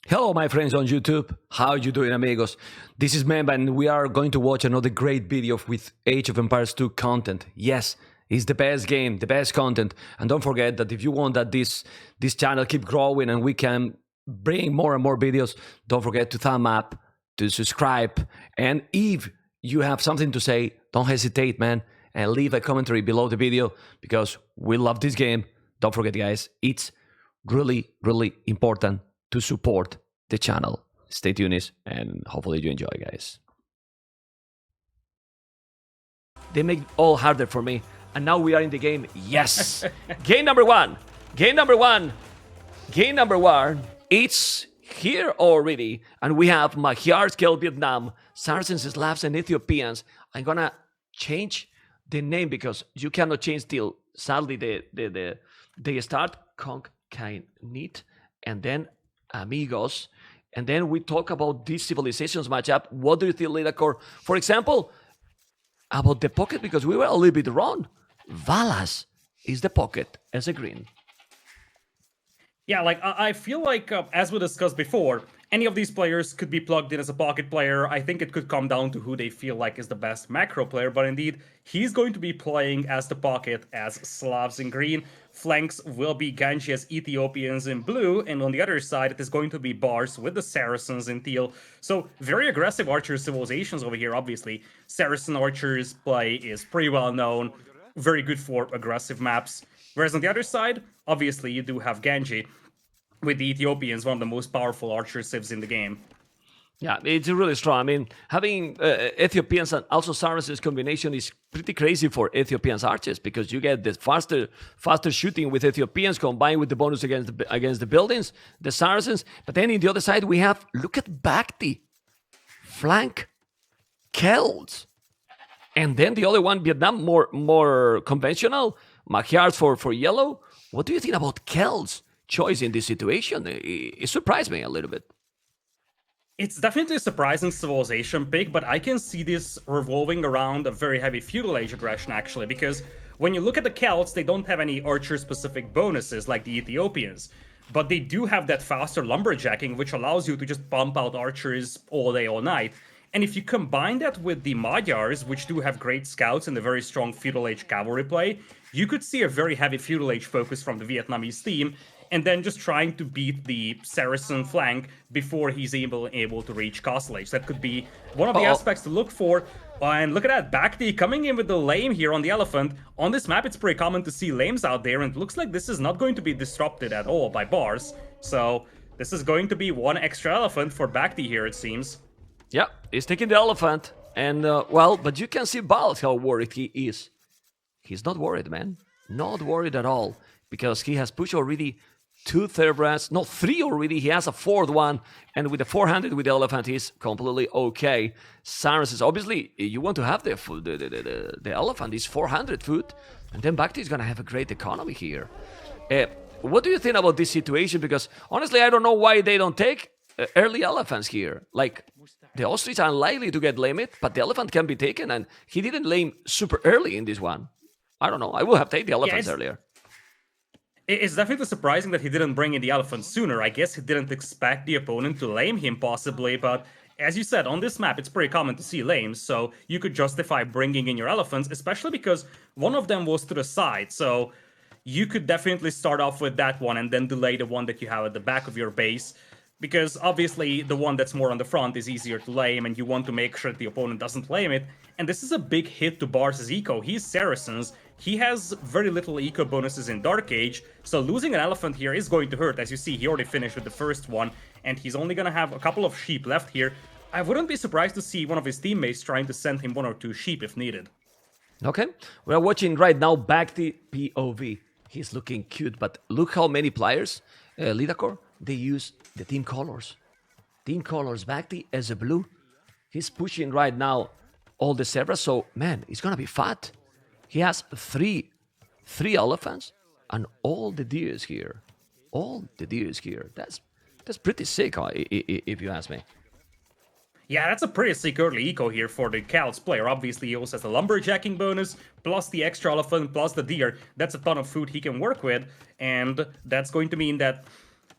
Hello, my friends on YouTube. How you doing, amigos? This is Mem, and we are going to watch another great video with Age of Empires 2 content. Yes, it's the best game, the best content. And don't forget that if you want that this channel keep growing and we can bring more and more videos, don't forget to thumb up, to subscribe. And if you have something to say, don't hesitate, man, and leave a commentary below the video because we love this game. Don't forget, guys, it's really, really important to support the channel. Stay tuned and hopefully you enjoy, guys. They make it all harder for me. And now we are in the game. Yes! Game number one. Game number one. Game number one. It's here already. And we have Magyars, Kel, Vietnam, Saracens, Slavs, and Ethiopians. I'm gonna change the name because you cannot change till sadly they start ConCainiT and then Amigos, and then we talk about these civilizations matchup. What do you think, Lidacor? For example, about the pocket, because we were a little bit wrong. Valas is the pocket as a green. Yeah, like I feel like, as we discussed before, any of these players could be plugged in as a pocket player. I think it could come down to who they feel like is the best macro player, but indeed, he's going to be playing as the pocket as Slavs in green. Flanks will be Genji as Ethiopians in blue, and on the other side, it is going to be Bars with the Saracens in teal. So, very aggressive archer civilizations over here, obviously. Saracen archers play is pretty well known, very good for aggressive maps. Whereas on the other side, obviously, you do have Genji, with the Ethiopians, one of the most powerful archer civs in the game. Yeah, it's really strong. I mean, having Ethiopians and also Saracens combination is pretty crazy for Ethiopians archers because you get the faster shooting with Ethiopians combined with the bonus against the buildings, the Saracens. But then in the other side we have, look at Bhakti, flank, Celts, and then the other one, Vietnam, more conventional, Magyars for yellow. What do you think about Celts' choice in this situation? It surprised me a little bit. It's definitely a surprising civilization pick, but I can see this revolving around a very heavy feudal age aggression, actually, because when you look at the Celts, they don't have any archer-specific bonuses like the Ethiopians, but they do have that faster lumberjacking, which allows you to just pump out archers all day, all night. And if you combine that with the Magyars, which do have great scouts and a very strong feudal age cavalry play, you could see a very heavy feudal age focus from the Vietnamese team, and then just trying to beat the Saracen flank before he's able to reach Castle Age. That could be one of the aspects to look for. And look at that, Bhakti coming in with the lame here on the elephant. On this map, it's pretty common to see lames out there, and it looks like this is not going to be disrupted at all by Bars. So this is going to be one extra elephant for Bhakti here, it seems. Yeah, he's taking the elephant. And, well, but you can see Balt how worried he is. He's not worried, man. Not worried at all. Because he has pushed already 2 Therbrands, no, 3 already. He has a 4th one, and with the 400 with the elephant, he's completely okay. Saracens, obviously, you want to have the elephant is 400 foot, and then Bhakti is gonna have a great economy here. What do you think about this situation? Because honestly, I don't know why they don't take early elephants here. Like the ostrich are unlikely to get lamed, but the elephant can be taken, and he didn't lame super early in this one. I don't know. I would have taken the elephants earlier. It's definitely surprising that he didn't bring in the elephant sooner. I guess he didn't expect the opponent to lame him, possibly, but as you said, on this map, it's pretty common to see lames, so you could justify bringing in your elephants, especially because one of them was to the side, so you could definitely start off with that one and then delay the one that you have at the back of your base, because obviously the one that's more on the front is easier to lame, and you want to make sure that the opponent doesn't lame it. And this is a big hit to Bars' eco. He's Saracens. He has very little eco bonuses in Dark Age, so losing an elephant here is going to hurt. As you see, he already finished with the first one, and he's only gonna have a couple of sheep left here. I wouldn't be surprised to see one of his teammates trying to send him 1 or 2 sheep if needed. Okay, we're watching right now Bhakti POV. He's looking cute, but look how many players, Lidacor, they use the team colors. Team colors, Bhakti as a blue. He's pushing right now all the zebras, so man, it's gonna be fat. He has three elephants and all the deers here. All the deers here. That's pretty sick, if you ask me. Yeah, that's a pretty sick early eco here for the Celts player. Obviously, he also has the lumberjacking bonus, plus the extra elephant, plus the deer. That's a ton of food he can work with, and that's going to mean that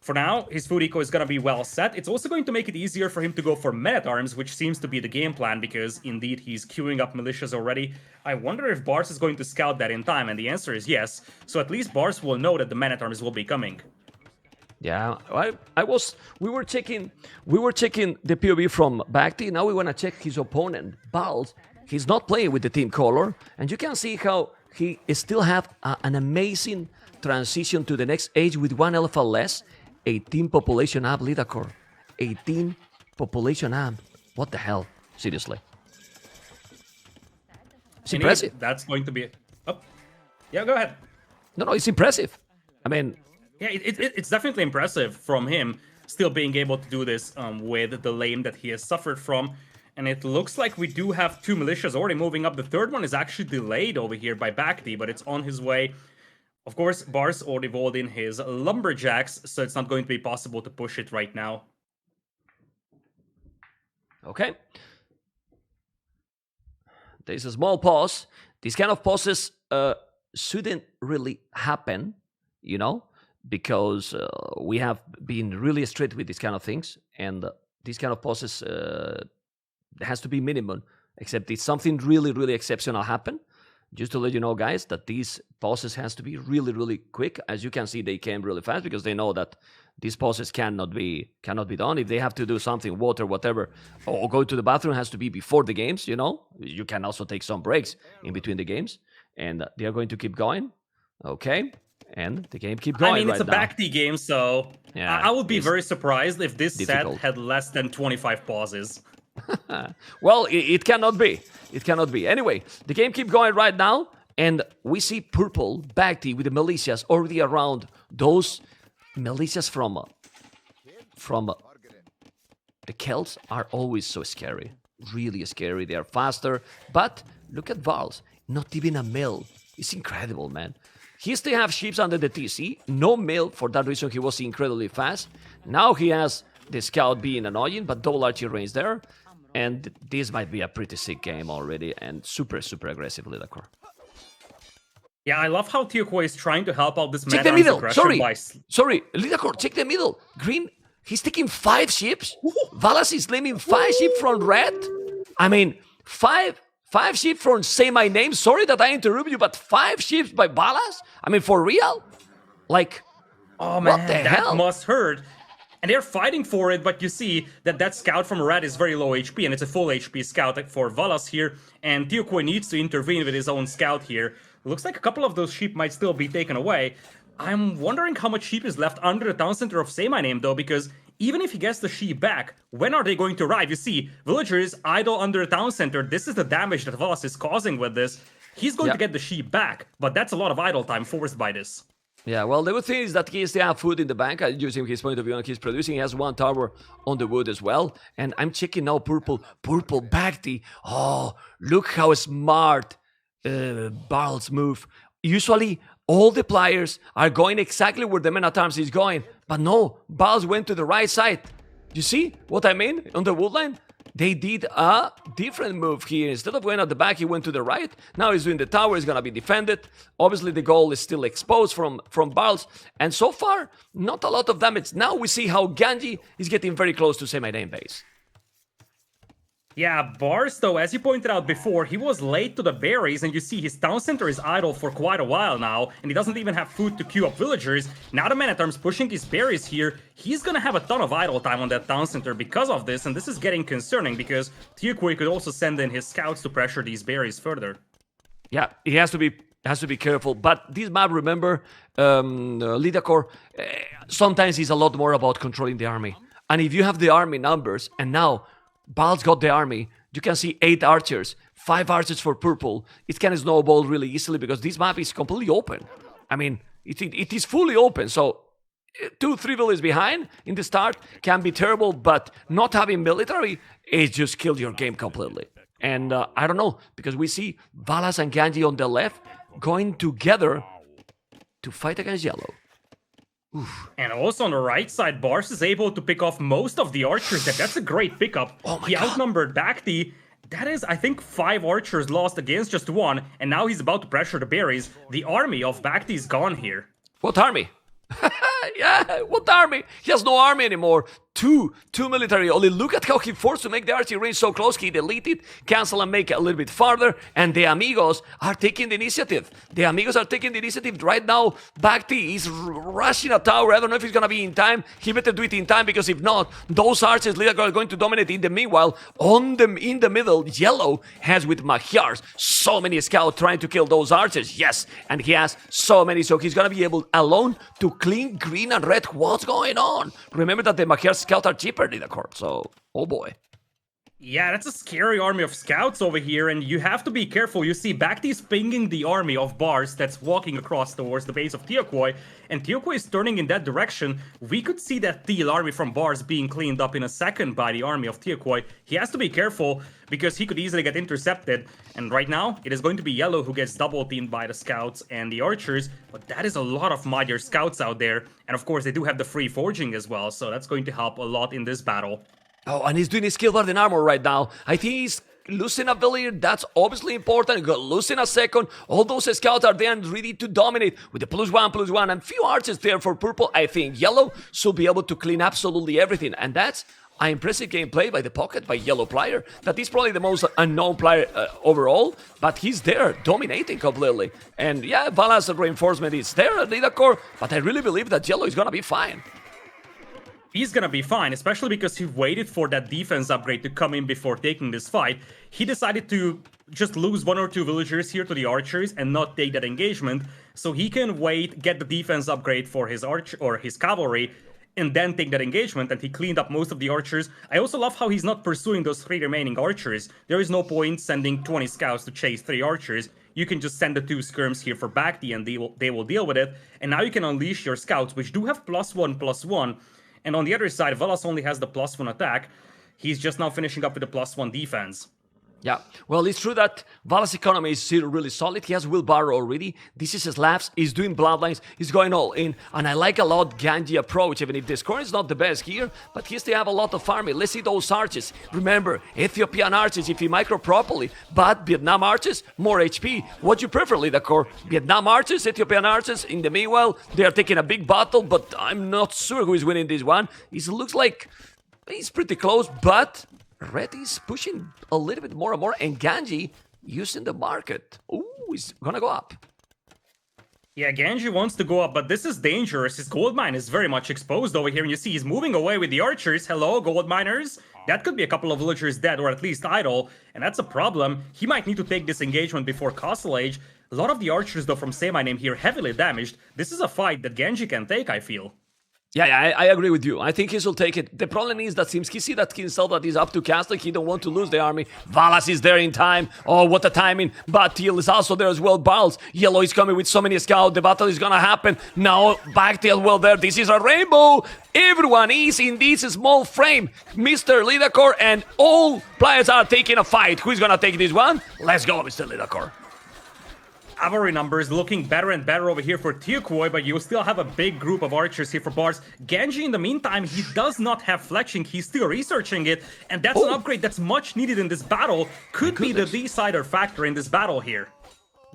For now, his food eco is going to be well set. It's also going to make it easier for him to go for men-at-arms, which seems to be the game plan, because indeed he's queuing up militias already. I wonder if Bars is going to scout that in time, and the answer is yes. So at least Bars will know that the men-at-arms will be coming. Yeah, we were checking the POV from Bhakti. Now we want to check his opponent, Bals. He's not playing with the team color, and you can see how he still have an amazing transition to the next age with 1 alpha less. 18 population up, Lidakor. 18 population up. What the hell? Seriously. It's impressive. That's going to be... Oh, yeah, go ahead. No, it's impressive. I mean... Yeah, it's definitely impressive from him still being able to do this with the lane that he has suffered from. And it looks like we do have 2 militias already moving up. The third one is actually delayed over here by Bhakti, but it's on his way. Of course, Bars already rolled in his lumberjacks, so it's not going to be possible to push it right now. Okay. There's a small pause. These kind of pauses shouldn't really happen, you know, because we have been really strict with these kind of things, and these kind of pauses has to be minimum, except if something really, really exceptional happen. Just to let you know, guys, that these pauses has to be really, really quick. As you can see, they came really fast because they know that these pauses cannot be done. If they have to do something, water, whatever, or go to the bathroom, has to be before the games, you know. You can also take some breaks in between the games. And they are going to keep going. Okay. And the game keep going. I mean, it's right a now. Bhakti game, so yeah, I would be very surprised if this difficult. set had less than 25 pauses. Well, it cannot be. It cannot be. Anyway, the game keep going right now, and we see Purple, Bhakti with the militias already around. Those militias from the Celts are always so scary. Really scary. They are faster. But look at Vals. Not even a mill. It's incredible, man. He still have ships under the TC. No mill. For that reason, he was incredibly fast. Now he has the scout being annoying, but double archery range there. And this might be a pretty sick game already, and super, super aggressive, Lidakor. Yeah, I love how Tioquo is trying to help out this Check the Manarm's middle. aggression Sorry, Lidakor, check the middle. Green, he's taking 5 ships. Valas is naming 5 ships from red. I mean, 5 ships from Say My Name. Sorry that I interrupt you, but 5 ships by Valas? I mean, for real? Like, oh man, what the that hell? must hurt. And they're fighting for it, but you see that scout from red is very low HP, and it's a full HP scout for Valas here, and Tioquo needs to intervene with his own scout here. Looks like a couple of those sheep might still be taken away. I'm wondering how much sheep is left under the town center of Say My Name, though, because even if he gets the sheep back, when are they going to arrive? You see, villagers idle under the town center. This is the damage that Valas is causing with this. He's going to get the sheep back, but that's a lot of idle time forced by this. Yeah, well, the good thing is that he still have food in the bank. Using his point of view, and he's producing. He has 1 tower on the wood as well. And I'm checking now Purple Bhakti. Oh, look how smart Barl's move. Usually, all the players are going exactly where the man-at-arms is going. But no, Barl's went to the right side. You see what I mean? On the wood line? They did a different move here. Instead of going at the back, he went to the right. Now he's doing the tower. He's going to be defended. Obviously, the goal is still exposed from Barls. And so far, not a lot of damage. Now we see how Ganji is getting very close to Say My Name base. Yeah, Bars, though, as you pointed out before, he was late to the berries, and you see his town center is idle for quite a while now, and he doesn't even have food to queue up villagers. Now the man-at-arms pushing his berries here, he's gonna have a ton of idle time on that town center because of this, and this is getting concerning, because Tioquo could also send in his scouts to pressure these berries further. Yeah, he has to be careful. But this map, remember, Lidakor, sometimes is a lot more about controlling the army. And if you have the army numbers, and now Bal's got the army, you can see 8 archers, 5 archers for Purple. It can snowball really easily because this map is completely open. I mean, it is fully open. So 2-3 villages behind in the start can be terrible, but not having military, it just killed your game completely. And I don't know, because we see Valas and Ganji on the left going together to fight against yellow. Oof. And also on the right side, Bars is able to pick off most of the archers. That's a great pickup. Oh my he God. outnumbered Bhakti. That is, I think, 5 archers lost against just 1, and now he's about to pressure the berries. The army of Bhakti is gone here. What army? Yeah, what army? He has no army anymore. Two military only. Look at how he forced to make the archery range so close. He deleted, cancel, and make it a little bit farther. And the Amigos are taking the initiative. The Amigos are taking the initiative right now. Bhakti is rushing a tower. I don't know if he's gonna be in time. He better do it in time, because if not, those archers later are going to dominate. In the meanwhile, in the middle, Yellow has with Magyars so many scouts trying to kill those archers. Yes, and he has so many, so he's gonna be able alone to clean green and red. What's going on? Remember that the Magyars scouts are cheaper in the court, so oh boy. Yeah, that's a scary army of scouts over here, and you have to be careful. You see, Bhakti's pinging the army of bars that's walking across towards the base of Teokoi, and Teokoi is turning in that direction. We could see that Teal army from bars being cleaned up in a second by the army of Teokoi. He has to be careful, because he could easily get intercepted, and right now, it is going to be Yellow who gets double-teamed by the scouts and the archers, but that is a lot of Magyar scouts out there, and of course, they do have the free forging as well, so that's going to help a lot in this battle. Oh, and he's doing his skill guard in armor right now. I think he's losing a villager. That's obviously important. Losing a second. All those scouts are there and ready to dominate with the +1/+1 and few archers there for purple. I think Yellow should be able to clean absolutely everything. And that's an impressive gameplay by the Pocket, by Yellow player. That is probably the most unknown player overall, but he's there dominating completely. And yeah, Vala's reinforcement is there at leader core, but I really believe that Yellow is gonna be fine. He's gonna be fine, especially because he waited for that defense upgrade to come in before taking this fight. He decided to just lose 1 or 2 villagers here to the archers and not take that engagement, so he can wait, get the defense upgrade for his archer or his cavalry, and then take that engagement, and he cleaned up most of the archers. I also love how he's not pursuing those 3 remaining archers. There is no point sending 20 scouts to chase 3 archers. You can just send the 2 skirms here for Bhakti and they will deal with it. And now you can unleash your scouts, which do have +1/+1. And on the other side, Velas only has the +1 attack. He's just now finishing up with the +1 defense. Yeah, well, it's true that Vala's economy is still really solid. He has Wheelbarrow already. This is his labs. He's doing Bloodlines. He's going all in. And I like a lot Ganji approach, even if the score is not the best here. But he still have a lot of farming. Let's see those archers. Remember, Ethiopian archers, if you micro properly. But Vietnam archers, more HP. What you prefer, Leader Core? Vietnam archers, Ethiopian archers. In the meanwhile, they are taking a big battle. But I'm not sure who is winning this one. It looks like he's pretty close, but Red is pushing a little bit more and more, and Ganji using the market. Ooh, he's gonna go up. Yeah, Ganji wants to go up, but this is dangerous. His gold mine is very much exposed over here, and you see he's moving away with the archers. Hello, gold miners. That could be a couple of villagers dead, or at least idle, and that's a problem. He might need to take this engagement before Castle Age. A lot of the archers, though, from Say My Name here, heavily damaged. This is a fight that Genji can take, I feel. Yeah, I agree with you. I think he will take it. The problem is that seems he see that himself that he's up to Castle. He don't want to lose the army. Valas is there in time. Oh, what a timing. But Teal is also there as well. Barls. Yellow is coming with so many scouts. The battle is gonna happen. Now, Backtail well there. This is a rainbow. Everyone is in this small frame. Mr. Lidakor and all players are taking a fight. Who's gonna take this one? Let's go, Mr. Lidakor. Cavalry numbers looking better and better over here for Teokoi, but you still have a big group of archers here for Bars. Genji, in the meantime, he does not have fletching. He's still researching it, and that's an upgrade that's much needed in this battle. Could be the decider factor in this battle here.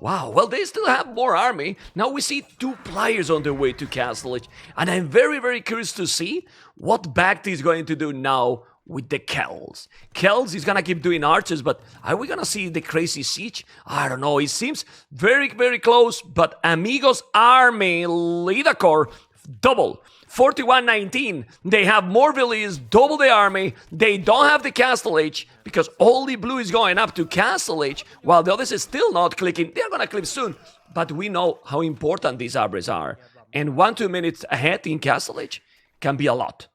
Wow, well, they still have more army. Now we see 2 players on their way to Castle Edge, and I'm very, very curious to see what Bhakti is going to do now with the Kells. Kells is gonna keep doing archers, but are we gonna see the crazy siege? I don't know. It seems very, very close, but Amigos army, Lidakor, double. 41-19. They have more villages, double the army. They don't have the Castle Age because only blue is going up to Castle Age, while the others is still not clicking. They're gonna click soon, but we know how important these arbors are. And 1-2 minutes ahead in Castle Age can be a lot.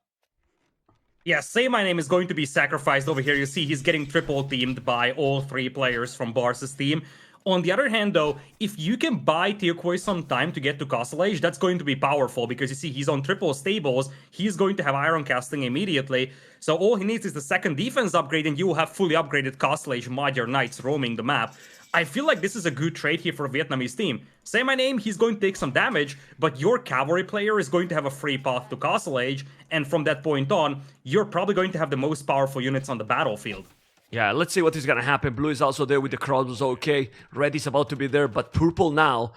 Yeah, Say My Name is going to be sacrificed over here. You see he's getting triple teamed by all 3 players from Bars' team. On the other hand, though, if you can buy Teokoi some time to get to Castle Age, that's going to be powerful, because you see he's on triple stables, he's going to have iron casting immediately, so all he needs is the second defense upgrade and you will have fully upgraded Castle Age Magyar Knights roaming the map. I feel like this is a good trade here for a Vietnamese team. Say My Name, he's going to take some damage, but your cavalry player is going to have a free path to Castle Age, and from that point on, you're probably going to have the most powerful units on the battlefield. Yeah, let's see what is gonna happen. Blue is also there with the crossbows, okay. Red is about to be there, but Purple now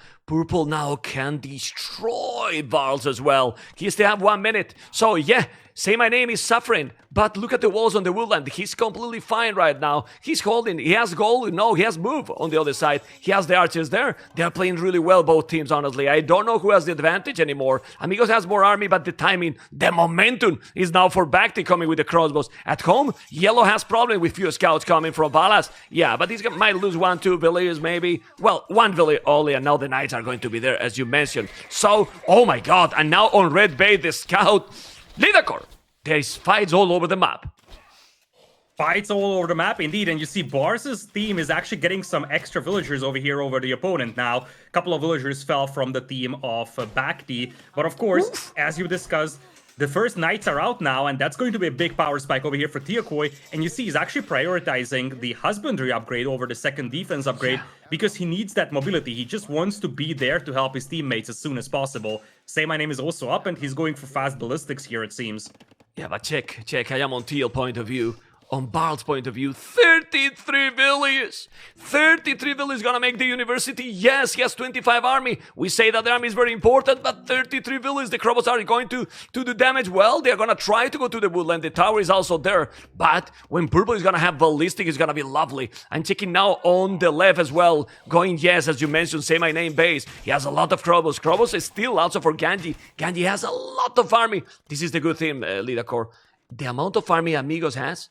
can destroy Varls as well. He still have 1 minute. So yeah, Say My Name is suffering, but look at the walls on the woodland. He's completely fine right now. He's holding, he has goal, no, he has move on the other side. He has the archers there. They are playing really well, both teams, honestly. I don't know who has the advantage anymore. Amigos has more army, but the timing, the momentum is now for BacT coming with the crossbows. At home, Yellow has problem with few scouts coming from Balas. Yeah, but he's might lose 1-2 villages maybe. Well, 1 village only, and now the knights are going to be there, as you mentioned. So, oh my god, and now on red bay, the scout, Lidakor. There's fights all over the map. Fights all over the map, indeed, and you see Bars's team is actually getting some extra villagers over here over the opponent now. A couple of villagers fell from the team of BacT, but of course, as you discussed, the first knights are out now, and that's going to be a big power spike over here for Tiakoi. And you see he's actually prioritizing the husbandry upgrade over the second defense upgrade because he needs that mobility. He just wants to be there to help his teammates as soon as possible. Say My Name is also up, and he's going for fast ballistics here, it seems. Yeah, but check, I am on TL point of view. On Bart's point of view, 33 villages! 33 villages gonna make the university. Yes, he has 25 army. We say that the army is very important, but 33 villages, the Krobos are going to do damage. Well, they're gonna try to go to the woodland. The tower is also there. But when Purple is gonna have ballistic, it's gonna be lovely. I'm checking now on the left as well. Going, yes, as you mentioned, Say My Name base. He has a lot of Krobos. Krobos is still also for Ganji. Ganji has a lot of army. This is the good thing, Lidakor. The amount of army Amigos has,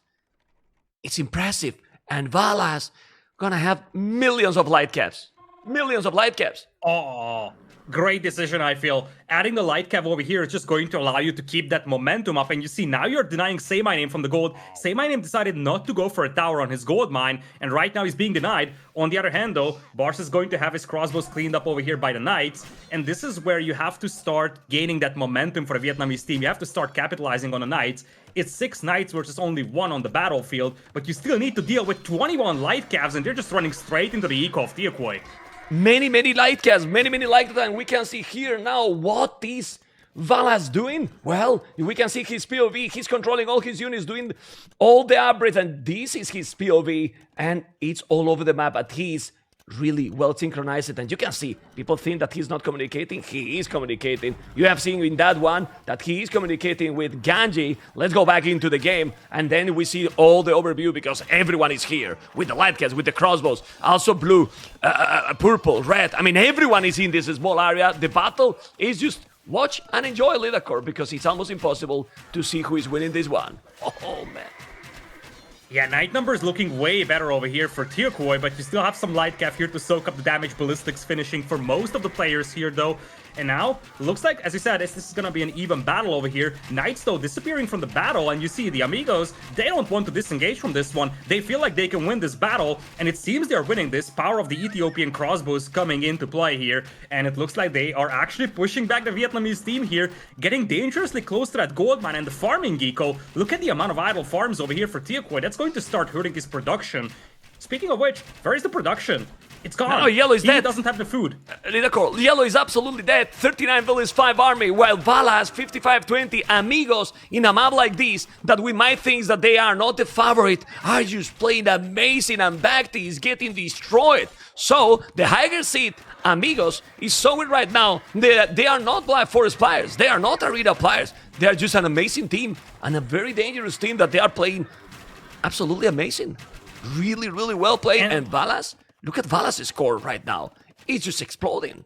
it's impressive. And Valas gonna have millions of light caps. Millions of light caps. Oh, great decision, I feel. Adding the light cap over here is just going to allow you to keep that momentum up. And you see, now you're denying Say My Name from the gold. Say My Name decided not to go for a tower on his gold mine, and right now he's being denied. On the other hand, though, Bars is going to have his crossbows cleaned up over here by the knights. And this is where you have to start gaining that momentum for the Vietnamese team. You have to start capitalizing on the knights. It's 6 knights versus only 1 on the battlefield, but you still need to deal with 21 light caps, and they're just running straight into the eco of Tiakoi. Many light caps, many light caps, and we can see here now what is Valas doing. Well, we can see his POV, he's controlling all his units, doing all the upgrades, and this is his POV, and it's all over the map, but he's really well synchronized, and you can see people think that he's not communicating. He is communicating. You have seen in that one that he is communicating with Ganji. Let's go back into the game, and then we see all the overview because everyone is here with the light cats, with the crossbows, also blue, purple, red. I mean, everyone is in this small area. The battle is just watch and enjoy Lidakor because it's almost impossible to see who is winning this one. Oh man. Yeah, Knight number is looking way better over here for Tiakoi, but you still have some light cap here to soak up the damage. Ballistics finishing for most of the players here, though. And now, looks like, as you said, this is going to be an even battle over here. Knights, though, disappearing from the battle, and you see the Amigos, they don't want to disengage from this one. They feel like they can win this battle, and it seems they're winning this. Power of the Ethiopian crossbows coming into play here, and it looks like they are actually pushing back the Vietnamese team here, getting dangerously close to that gold mine and the farming eco. Look at the amount of idle farms over here for Tiakoi. That's going to start hurting his production. Speaking of which, where is the production? It's gone. No, Yellow is dead. He doesn't have the food. Lidakor, Yellow is absolutely dead. 39 villages, 5 army, while Vala has 55-20. Amigos in a map like this, that we might think that they are not the favorite, are just playing amazing, and BacT is getting destroyed. So, the higher seed, Amigos, is showing right now they are not Black Forest players. They are not Arena players. They are just an amazing team, and a very dangerous team that they are playing absolutely amazing. Really well played. And Valas, look at Valas' score right now. It's just exploding.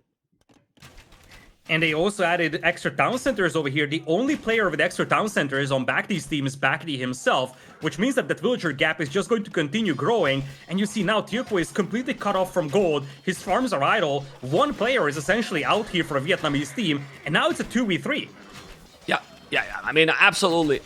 And they also added extra town centers over here. The only player with extra town centers on BacT's team is BacT himself, which means that villager gap is just going to continue growing. And you see now Tiakoi is completely cut off from gold. His farms are idle. One player is essentially out here for a Vietnamese team. And now it's a 2v3. Yeah. I mean, absolutely.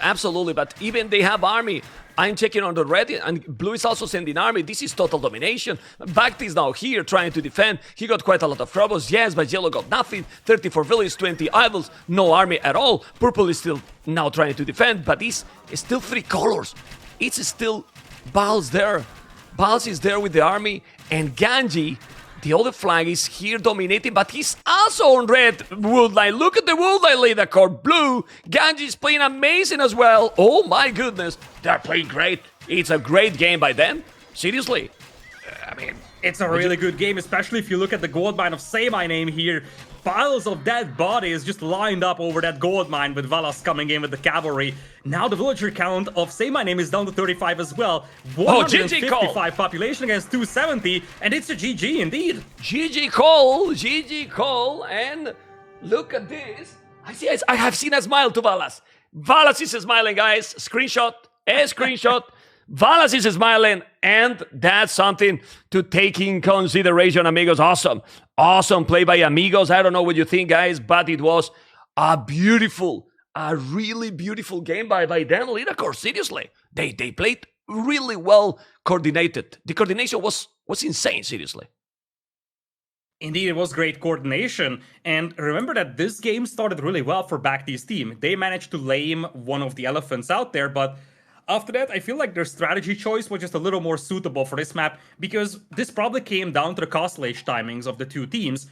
But even they have army. I'm checking on the red, and blue is also sending army. This is total domination. BacT is now here trying to defend. He got quite a lot of troubles, yes, but yellow got nothing. 34 villages, 20 idols, no army at all. Purple is still now trying to defend, but it's still 3 colors. It's still Bals there. Bals is there with the army, and Ganji The other flag is here dominating, but he's also on red woodline. Look at the woodline leader card. Blue. Ganji's playing amazing as well. Oh my goodness. They're playing great. It's a great game by them. Seriously. I mean, it's a really good game, especially if you look at the gold mine of Say My Name here. Piles of dead bodies just lined up over that gold mine with Valas coming in with the cavalry. Now the villager count of Say My Name is down to 35 as well. 155 population against 270, and it's a GG indeed. GG Cole, and look at this. I have seen a smile to Valas. Valas is smiling, guys. Screenshot. Valas is smiling, and that's something to take in consideration, amigos. Awesome play by Amigos. I don't know what you think, guys, but it was a really beautiful game by them. Lidacor, seriously. They played really well coordinated. The coordination was insane, seriously. Indeed, it was great coordination. And remember that this game started really well for Bacti's team. They managed to lame one of the elephants out there, but after that, I feel like their strategy choice was just a little more suitable for this map, because this probably came down to the castle age timings of the two teams.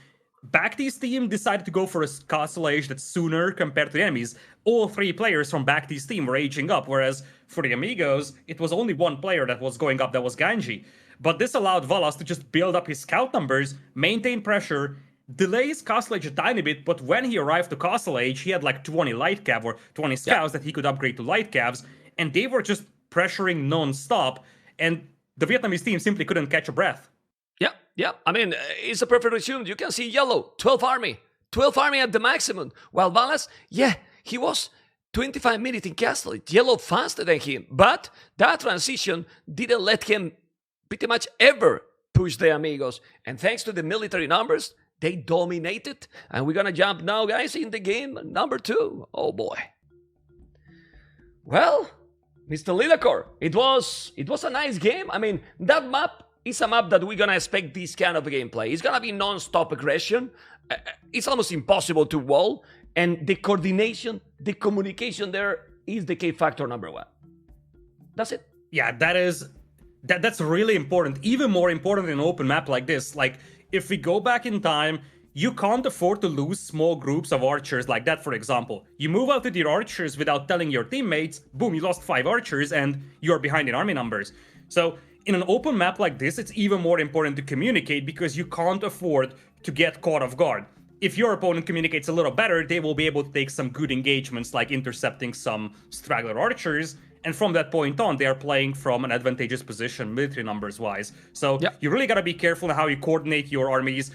Bacti's team decided to go for a castle age that's sooner compared to the enemies. All three players from Bacti's team were aging up, whereas for the Amigos, it was only one player that was going up, that was Ganji. But this allowed Valas to just build up his scout numbers, maintain pressure, delay his castle age a tiny bit, but when he arrived to castle age, he had like 20 light cav or 20 scouts that he could upgrade to light cavs, and they were just pressuring non-stop, and the Vietnamese team simply couldn't catch a breath. Yeah. I mean, it's a perfect resume. You can see yellow, 12 army at the maximum. While Valas, he was 25 minutes in castle. Yellow faster than him, but that transition didn't let him pretty much ever push the Amigos. And thanks to the military numbers, they dominated. And we're gonna jump now, guys, in the game number 2. Oh boy. Well, Mr. Lidacor, it was a nice game. I mean, that map is a map that we're gonna expect this kind of gameplay. It's gonna be non-stop aggression. It's almost impossible to wall, and the coordination, the communication there is the key factor number 1. That's it. Yeah, that's really important. Even more important in an open map like this. Like, if we go back in time, you can't afford to lose small groups of archers like that, for example. You move out with your archers without telling your teammates, boom, you lost 5 archers and you're behind in army numbers. So in an open map like this, it's even more important to communicate, because you can't afford to get caught off guard. If your opponent communicates a little better, they will be able to take some good engagements, like intercepting some straggler archers, and from that point on, they are playing from an advantageous position, military numbers-wise. So you really gotta be careful in how you coordinate your armies,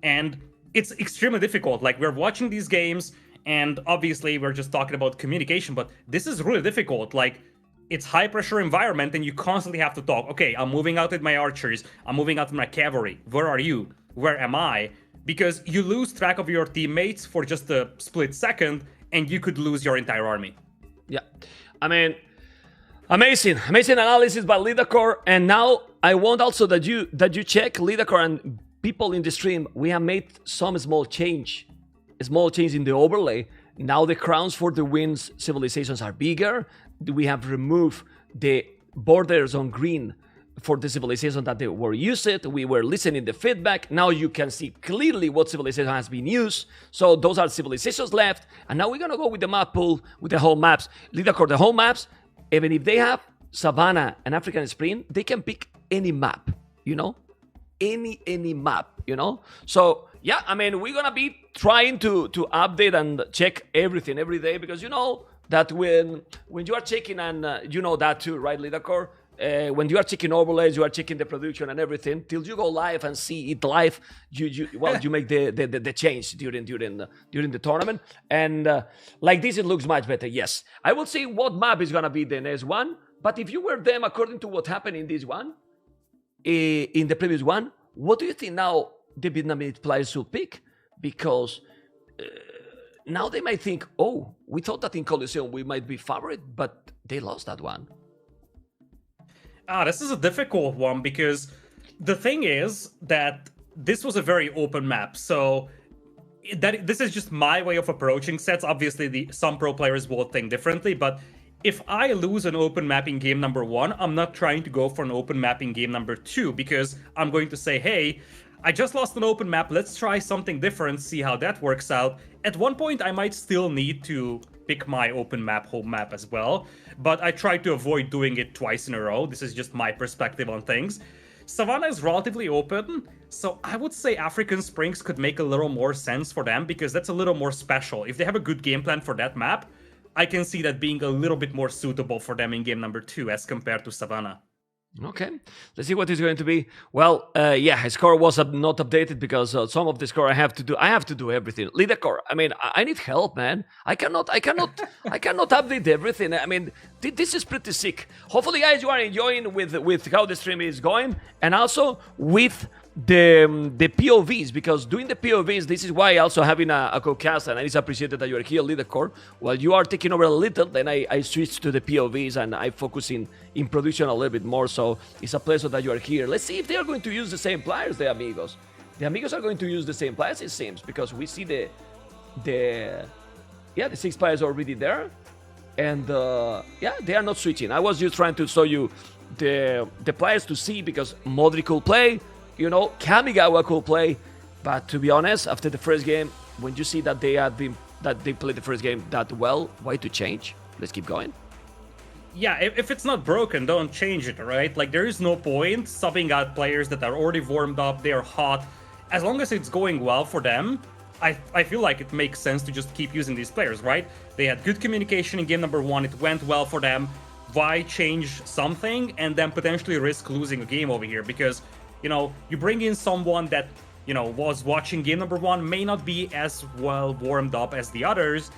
and it's extremely difficult. Like, we're watching these games, and obviously we're just talking about communication, but this is really difficult. Like, it's high-pressure environment, and you constantly have to talk. Okay, I'm moving out with my archers. I'm moving out with my cavalry. Where are you? Where am I? Because you lose track of your teammates for just a split second, and you could lose your entire army. Yeah, I mean, amazing analysis by Lidacor. And now I want also that you check, Lidacor and people in the stream. We have made some small change in the overlay. Now the crowns for the wins civilizations are bigger. We have removed the borders on green for the civilization that they were used. We were listening to the feedback. Now you can see clearly what civilization has been used. So those are civilizations left. And now we're gonna go with the map pool, with the whole maps. Lidacor, the whole maps, even if they have Savannah and African Spring, they can pick any map, you know? Any map, you know? So yeah, I mean, we're gonna be trying to update and check everything every day, because you know that when you are checking, and you know that too, right, Lidacor? When you are checking overlays, you are checking the production and everything. Till you go live and see it live, you make the change during the tournament. And like this, it looks much better. Yes, I will see what map is gonna be the next one. But if you were them, according to what happened in this one, in the previous one, what do you think now the Vietnamese players should pick? Because now they might think, oh, we thought that in Coliseum we might be favorite, but they lost that one. This is a difficult one, because the thing is that this was a very open map. So this is just my way of approaching sets. Obviously, some pro players will think differently, but if I lose an open map in game number 1, I'm not trying to go for an open map in game number 2 because I'm going to say, hey, I just lost an open map, let's try something different, see how that works out. At one point, I might still need to pick my open map, home map as well, but I try to avoid doing it twice in a row. This is just my perspective on things. Savannah is relatively open, so I would say African Springs could make a little more sense for them because that's a little more special. If they have a good game plan for that map, I can see that being a little bit more suitable for them in game number 2 as compared to Savannah. Okay, let's see what is going to be. Well, yeah, his score was not updated because some of the score I have to do everything. Lead a core. I mean, I need help, man. I cannot update everything. I mean, this is pretty sick. Hopefully, guys, you are enjoying with how the stream is going, and also with the POVs, because doing the POVs, this is why also having a co-cast, and it's appreciated that you are here, leader core. While you are taking over a little, then I switch to the POVs and I focus in production a little bit more, so it's a pleasure that you are here. Let's see if they are going to use the same players, the Amigos. The Amigos are going to use the same players, it seems, because we see the 6 players already there, and yeah, they are not switching. I was just trying to show you the players to see, because Modric could play, you know, Kamigawa could play, but to be honest, after the first game, when you see that they played the first game that well, why to change? Let's keep going. Yeah, if it's not broken, don't change it, right? Like, there is no point subbing out players that are already warmed up, they're hot. As long as it's going well for them, I feel like it makes sense to just keep using these players, right? They had good communication in game number 1, it went well for them. Why change something and then potentially risk losing a game over here? Because, you know, you bring in someone that, you know, was watching game number 1, may not be as well warmed up as the others,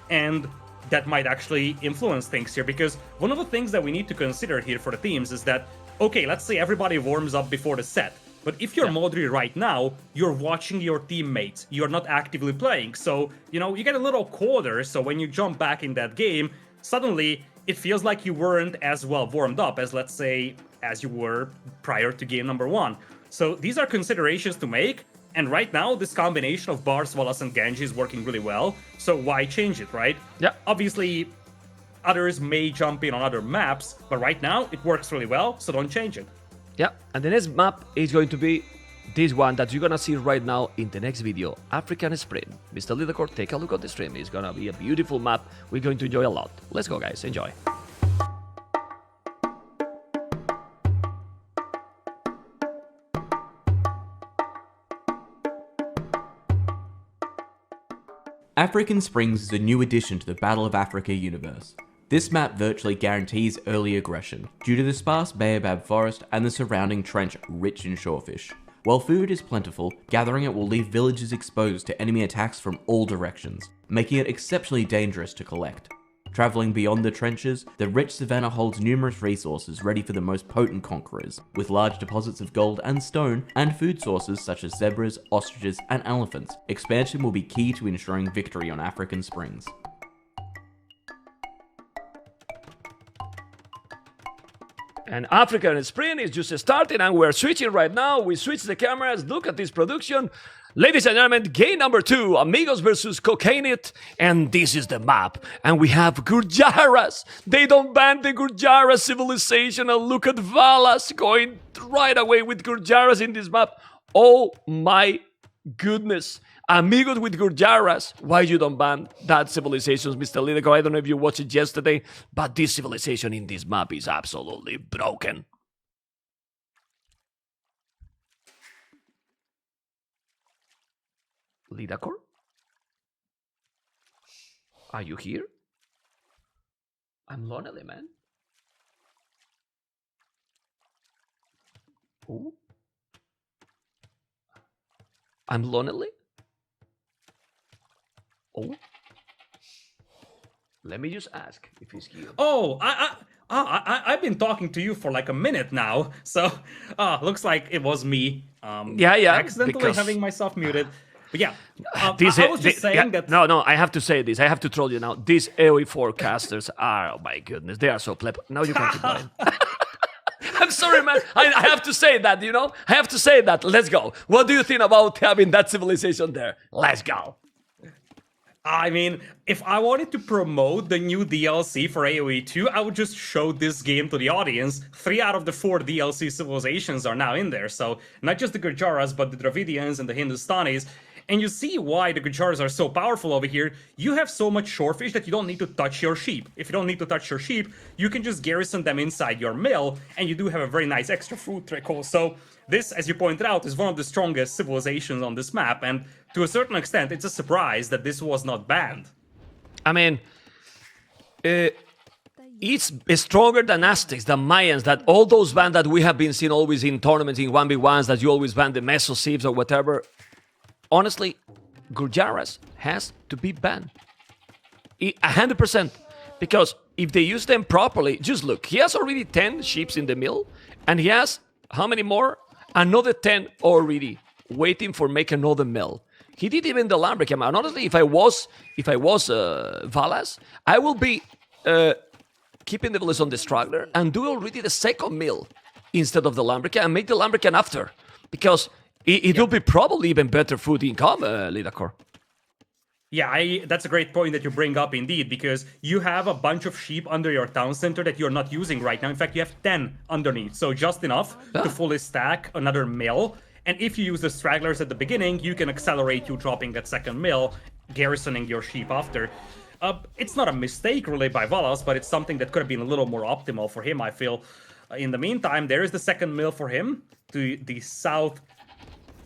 and that might actually influence things here. Because one of the things that we need to consider here for the teams is that, okay, let's say everybody warms up before the set, but if you're Modri right now, you're watching your teammates, you're not actively playing, so, you know, you get a little colder, so when you jump back in that game, suddenly it feels like you weren't as well warmed up as, let's say, as you were prior to game number 1. So these are considerations to make, and right now this combination of Bars, Wallace, and Genji is working really well, so why change it, right? Yeah. Obviously, others may jump in on other maps, but right now it works really well, so don't change it. Yeah, and the next map is going to be this one that you're gonna see right now in the next video, African Sprint. Mr. Lidecore, take a look at the stream. It's gonna be a beautiful map. We're going to enjoy a lot. Let's go, guys. Enjoy. African Springs is a new addition to the Battle of Africa universe. This map virtually guarantees early aggression, due to the sparse baobab forest and the surrounding trench rich in shorefish. While food is plentiful, gathering it will leave villagers exposed to enemy attacks from all directions, making it exceptionally dangerous to collect. Travelling beyond the trenches, the rich savannah holds numerous resources ready for the most potent conquerors, with large deposits of gold and stone, and food sources such as zebras, ostriches, and elephants. Expansion will be key to ensuring victory on African Springs. And African Sprint is just starting, and we're switching right now. We switch the cameras. Look at this production. Ladies and gentlemen, game number 2, Amigos versus ConCainiT, and this is the map. And we have Gurjaras. They don't ban the Gurjara civilization, and look at Valas going right away with Gurjaras in this map. Oh my goodness. Amigos with Gurjaras. Why you don't ban that civilization, Mr. Lideco? I don't know if you watched it yesterday, but this civilization in this map is absolutely broken. Lidacor? Are you here? I'm lonely, man. Oh? I'm lonely? Oh? Let me just ask if he's here. Oh, I've been talking to you for like a minute now, so looks like it was me. Yeah, accidentally because having myself muted. But yeah, I was just saying yeah, that. No, I have to say this. I have to troll you now. These AoE forecasters are, oh my goodness, they are so pleb. Now you can keep going. I'm sorry, man. I have to say that, you know? I have to say that. Let's go. What do you think about having that civilization there? Let's go. I mean, if I wanted to promote the new DLC for AoE 2, I would just show this game to the audience. 3 out of the 4 DLC civilizations are now in there, so not just the Gurjaras, but the Dravidians and the Hindustanis. And you see why the Gurjaras are so powerful over here. You have so much shorefish that you don't need to touch your sheep. If you don't need to touch your sheep, you can just garrison them inside your mill, and you do have a very nice extra food trickle. So this, as you pointed out, is one of the strongest civilizations on this map, and to a certain extent, it's a surprise that this was not banned. I mean, it's stronger than Aztecs, than Mayans, that all those bands that we have been seeing always in tournaments, in 1v1s, that you always ban the Meso Sieves or whatever. Honestly, Gurjaras has to be banned. 100%. Because if they use them properly, just look, he has already 10 sheep in the mill, and he has, how many more? Another 10 already, waiting for make another mill. He did even the Lambricam. And honestly, if I was Valas, I will be keeping the village on the straggler and do already the second mill instead of the Lambricam and make the Lambricam after. Because it will be probably even better food income, Lidakor. Yeah, that's a great point that you bring up indeed, because you have a bunch of sheep under your town center that you're not using right now. In fact, you have 10 underneath, so just enough to fully stack another mill. And if you use the stragglers at the beginning, you can accelerate you dropping that second mill, garrisoning your sheep after. It's not a mistake really by Valas, but it's something that could have been a little more optimal for him, I feel. In the meantime, there is the second mill for him to the south.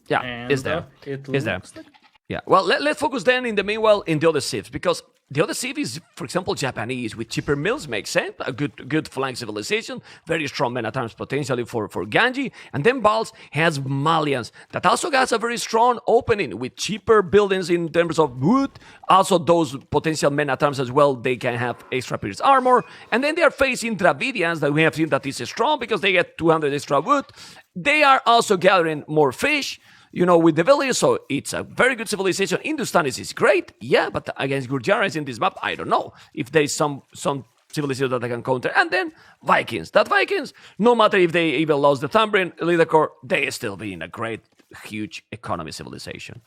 Yeah, and, is there. Is there. Like... Yeah, well, let's focus then in the meanwhile in the other civs, because the other civ is, for example, Japanese, with cheaper mills, makes sense, a good flank civilization, very strong men at arms potentially for Ganji, and then Bals has Malians, that also has a very strong opening, with cheaper buildings in terms of wood, also those potential men at arms as well, they can have extra pierced armor, and then they are facing Dravidians, that we have seen that is strong, because they get 200 extra wood, they are also gathering more fish, with the village, so it's a very good civilization. Hindustanis is great, yeah, but against Gurjaras in this map, I don't know if there is some civilization that I can counter. And then Vikings. That Vikings, no matter if they even lost the Thumbrian, Lidakor, they still being a great, huge economy civilization.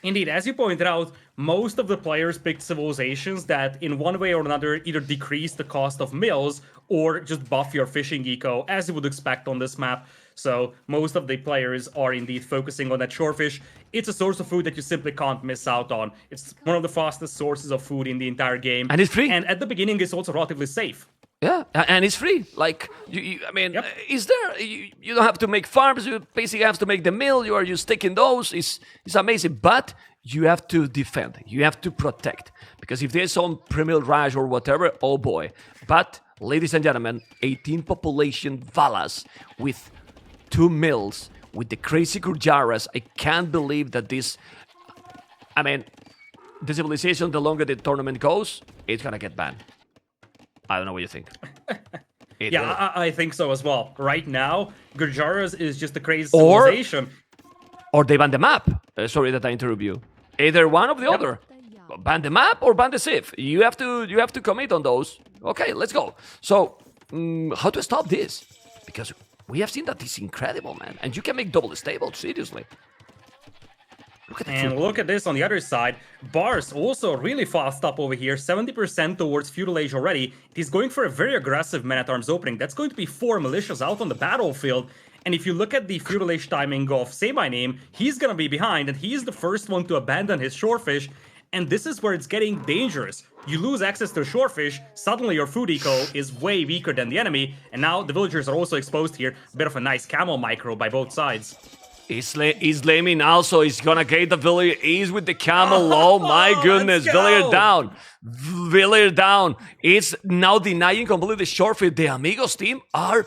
Indeed, as you pointed out, most of the players picked civilizations that in one way or another either decrease the cost of mills or just buff your fishing eco, as you would expect on this map. So most of the players are indeed focusing on that shorefish. It's a source of food that you simply can't miss out on. It's one of the fastest sources of food in the entire game. And it's free. And at the beginning, it's also relatively safe. Yeah, and it's free. Like, is there, you don't have to make farms, you basically have to make the mill, you are just taking those, it's amazing. But you have to defend, you have to protect. Because if there's some pre-mill rush or whatever, oh boy. But, ladies and gentlemen, 18 population Valas with 2 mills, with the crazy Gurjaras, I can't believe that this, the civilization, the longer the tournament goes, it's gonna get banned. I don't know what you think. I think so as well. Right now, Gurjaras is just a crazy civilization. Or they ban the map. Sorry that I interrupt you. Either one or the other. Ban the map or ban the civ. You have to commit on those. Okay, let's go. So, how to stop this? Because we have seen that it's incredible, man. And you can make double stable, seriously. Look at this on the other side. Bars also really fast up over here. 70% towards Feudal Age already. He's going for a very aggressive man-at-arms opening. That's going to be 4 militias out on the battlefield. And if you look at the Feudal Age timing of Say My Name, he's gonna be behind, and he's the first one to abandon his shorefish. And this is where it's getting dangerous. You lose access to shorefish, suddenly your food eco is way weaker than the enemy, and now the villagers are also exposed here. A bit of a nice camel micro by both sides. Islaming also is gonna get the village. He's with the camel. Oh my goodness. Village down. Village down. It's now denying completely the shorefish. The Amigos team are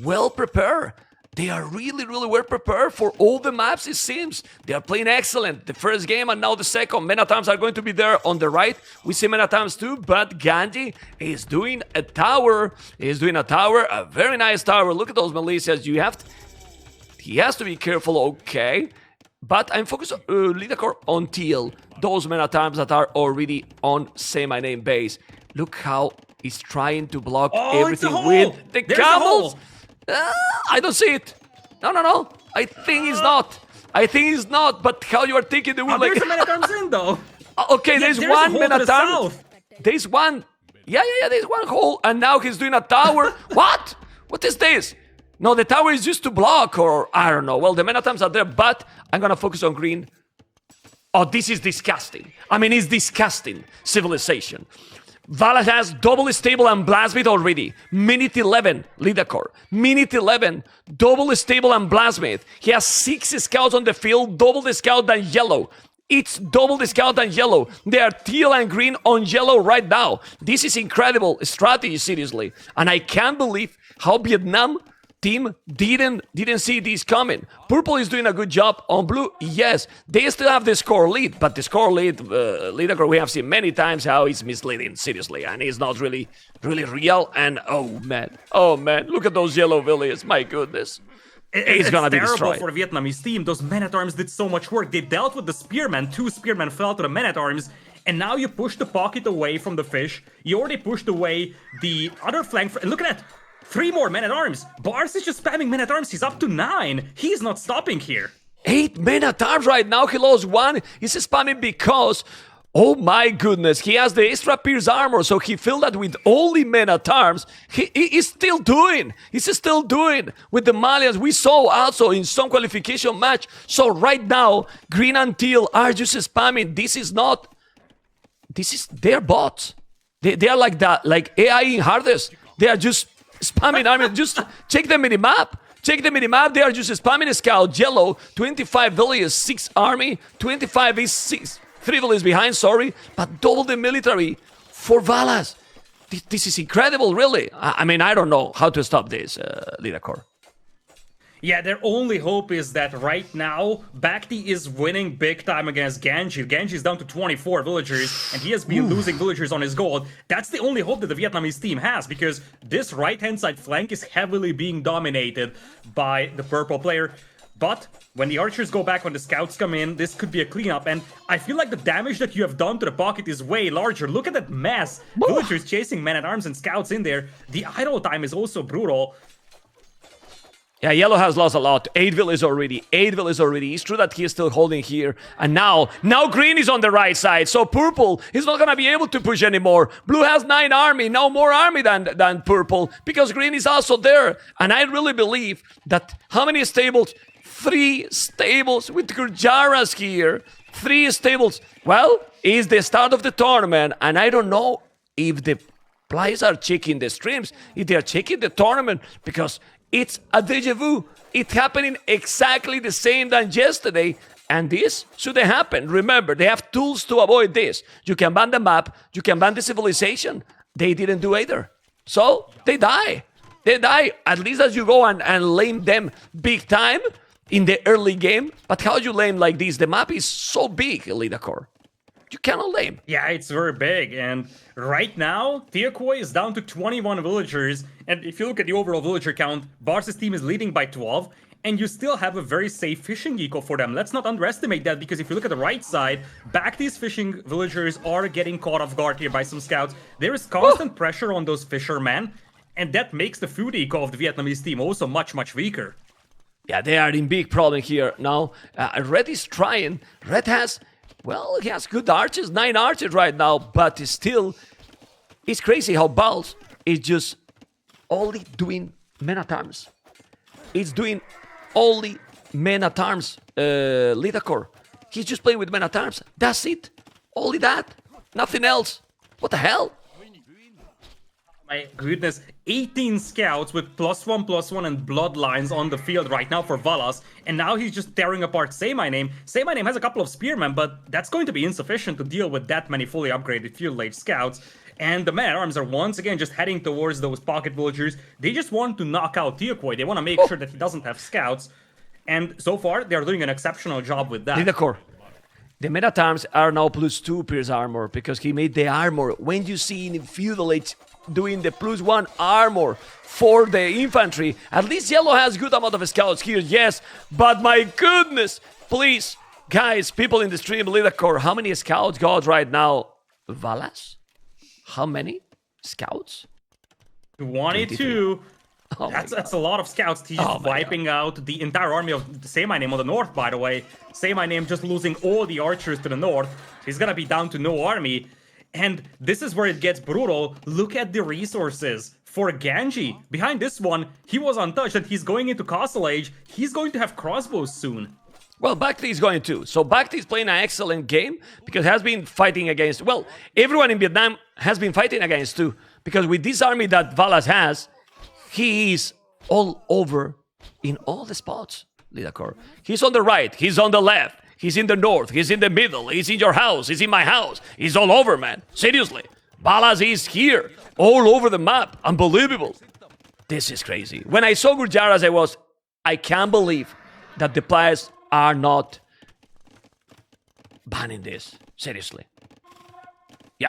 well prepared. They are really, really well prepared for all the maps, it seems. They are playing excellent. The first game and now the second. Men-at-arms are going to be there on the right. We see Men-at-arms too, but Ganji is doing a tower. A very nice tower. Look at those militias. He has to be careful, okay. But I'm focused, Lidakor, until those men-at-arms that are already on Say My Name base. Look how he's trying to block everything with the camels. I don't see it. No. I think he's not. But how you are thinking they will there's a men-at-arms in, though. Okay, there's there's one a hole to the men-at-arms. south. There's one. Yeah, there's one hole, and now he's doing a tower. What? What is this? No, the tower is used to block, or I don't know. Well, the men-at-arms are there, but I'm gonna focus on green. Oh, this is disgusting. I mean, it's disgusting. Civilization. Valas has double stable and Blastmate already. Minute 11, Lidacor. Minute 11, double stable and Blastmate. He has 6 scouts on the field, double the scout than yellow. It's double the scout than yellow. They are teal and green on yellow right now. This is incredible strategy, seriously. And I can't believe how Vietnam team didn't see this coming. Purple is doing a good job on blue. Yes, they still have the score lead, but the score lead, Lidacor, we have seen many times how it's misleading, seriously, and it's not really real. And oh man, look at those yellow villages. My goodness. It's gonna be terrible destroyed. for the Vietnamese team. Those men-at-arms did so much work. They dealt with the spearmen. 2 spearmen fell to the men-at-arms. And now you push the pocket away from the fish. You already pushed away the other flank. And look at that. 3 more men-at-arms. Bars is just spamming men-at-arms. He's up to 9. He's not stopping here. 8 men-at-arms right now. He lost 1. He's spamming because, oh my goodness, he has the extra pierce armor, so he filled that with only men-at-arms. He's still doing. He's still doing with the Malians. We saw also in some qualification match. So right now, green and teal are just spamming. This is their bots. They are like that, like AI in Hardest. They are just spamming army. Just check the minimap. Check the minimap. They are just spamming scout. Yellow, 25 villages, 6 army. 25 is 6. 3 villages behind, sorry. But double the military for Valas. This is incredible, really. I mean, I don't know how to stop this, Lidacor. Yeah, their only hope is that right now, Bhakti is winning big time against Genji. Genji is down to 24 villagers, and he has been losing villagers on his gold. That's the only hope that the Vietnamese team has, because this right-hand side flank is heavily being dominated by the purple player. But when the archers go back, when the scouts come in, this could be a cleanup, and I feel like the damage that you have done to the pocket is way larger. Look at that mess. Villagers chasing men-at-arms and scouts in there. The idle time is also brutal. Yeah, yellow has lost a lot. 8 villages already. 8 villages already. It's true that he is still holding here. And now green is on the right side. So purple is not going to be able to push anymore. Blue has 9 army. Now more army than purple. Because green is also there. And I really believe that how many stables? 3 stables with Gurjaras here. 3 stables. Well, it's the start of the tournament. And I don't know if the players are checking the streams. If they are checking the tournament. Because it's a deja vu. It's happening exactly the same than yesterday. And this shouldn't happen. Remember, they have tools to avoid this. You can ban the map. You can ban the civilization. They didn't do either. So, they die. They die. At least as you go and lame them big time in the early game. But how you lame like this? The map is so big, Lidacor. You cannot lame. Yeah, it's very big, and right now, Teokoi is down to 21 villagers, and if you look at the overall villager count, Bars' team is leading by 12, and you still have a very safe fishing eco for them. Let's not underestimate that, because if you look at the right side, these fishing villagers are getting caught off guard here by some scouts. There is constant pressure on those fishermen, and that makes the food eco of the Vietnamese team also much, much weaker. Yeah, they are in big problem here now. Red is trying. Red has... Well, he has good archers, 9 archers right now, but still, it's crazy how Balls is just only doing men-at-arms. It's doing only men-at-arms, Lidacor. He's just playing with men-at-arms. That's it. Only that. Nothing else. What the hell? My goodness, 18 scouts with +1/+1 and bloodlines on the field right now for Valas, and now he's just tearing apart Say My Name. Say My Name has a couple of spearmen, but that's going to be insufficient to deal with that many fully upgraded field age scouts. And the men-at-arms are once again just heading towards those pocket villagers. They just want to knock out Teokoi. They want to make sure that he doesn't have scouts. And so far, they're doing an exceptional job with that. Lidacor. The men-at-arms are now +2 pierce armor because he made the armor. When you see in feudal age doing the +1 armor for the infantry, at least yellow has good amount of scouts here, yes, but my goodness, please, guys, people in the stream, Lidacor, how many scouts got right now? Valas? How many scouts? 22. Oh my That's a lot of scouts. He's Oh my wiping out the entire army of ConCainiT on the north, by the way. ConCainiT just losing all the archers to the north. He's gonna be down to no army. And this is where it gets brutal. Look at the resources for Genji. Behind this one, he was untouched, and he's going into Castle Age. He's going to have crossbows soon. Well, Bhakti is going too. So Bhakti is playing an excellent game because he has been fighting against, well, everyone in Vietnam has been fighting against too. Because with this army that Valas has, he is all over in all the spots, Lidakor. He's on the right, he's on the left, he's in the north, he's in the middle, he's in your house, he's in my house. He's all over, man. Seriously. Valas is here, all over the map. Unbelievable. This is crazy. When I saw Gurjaras, I can't believe that the players are not banning this. Seriously. Yeah.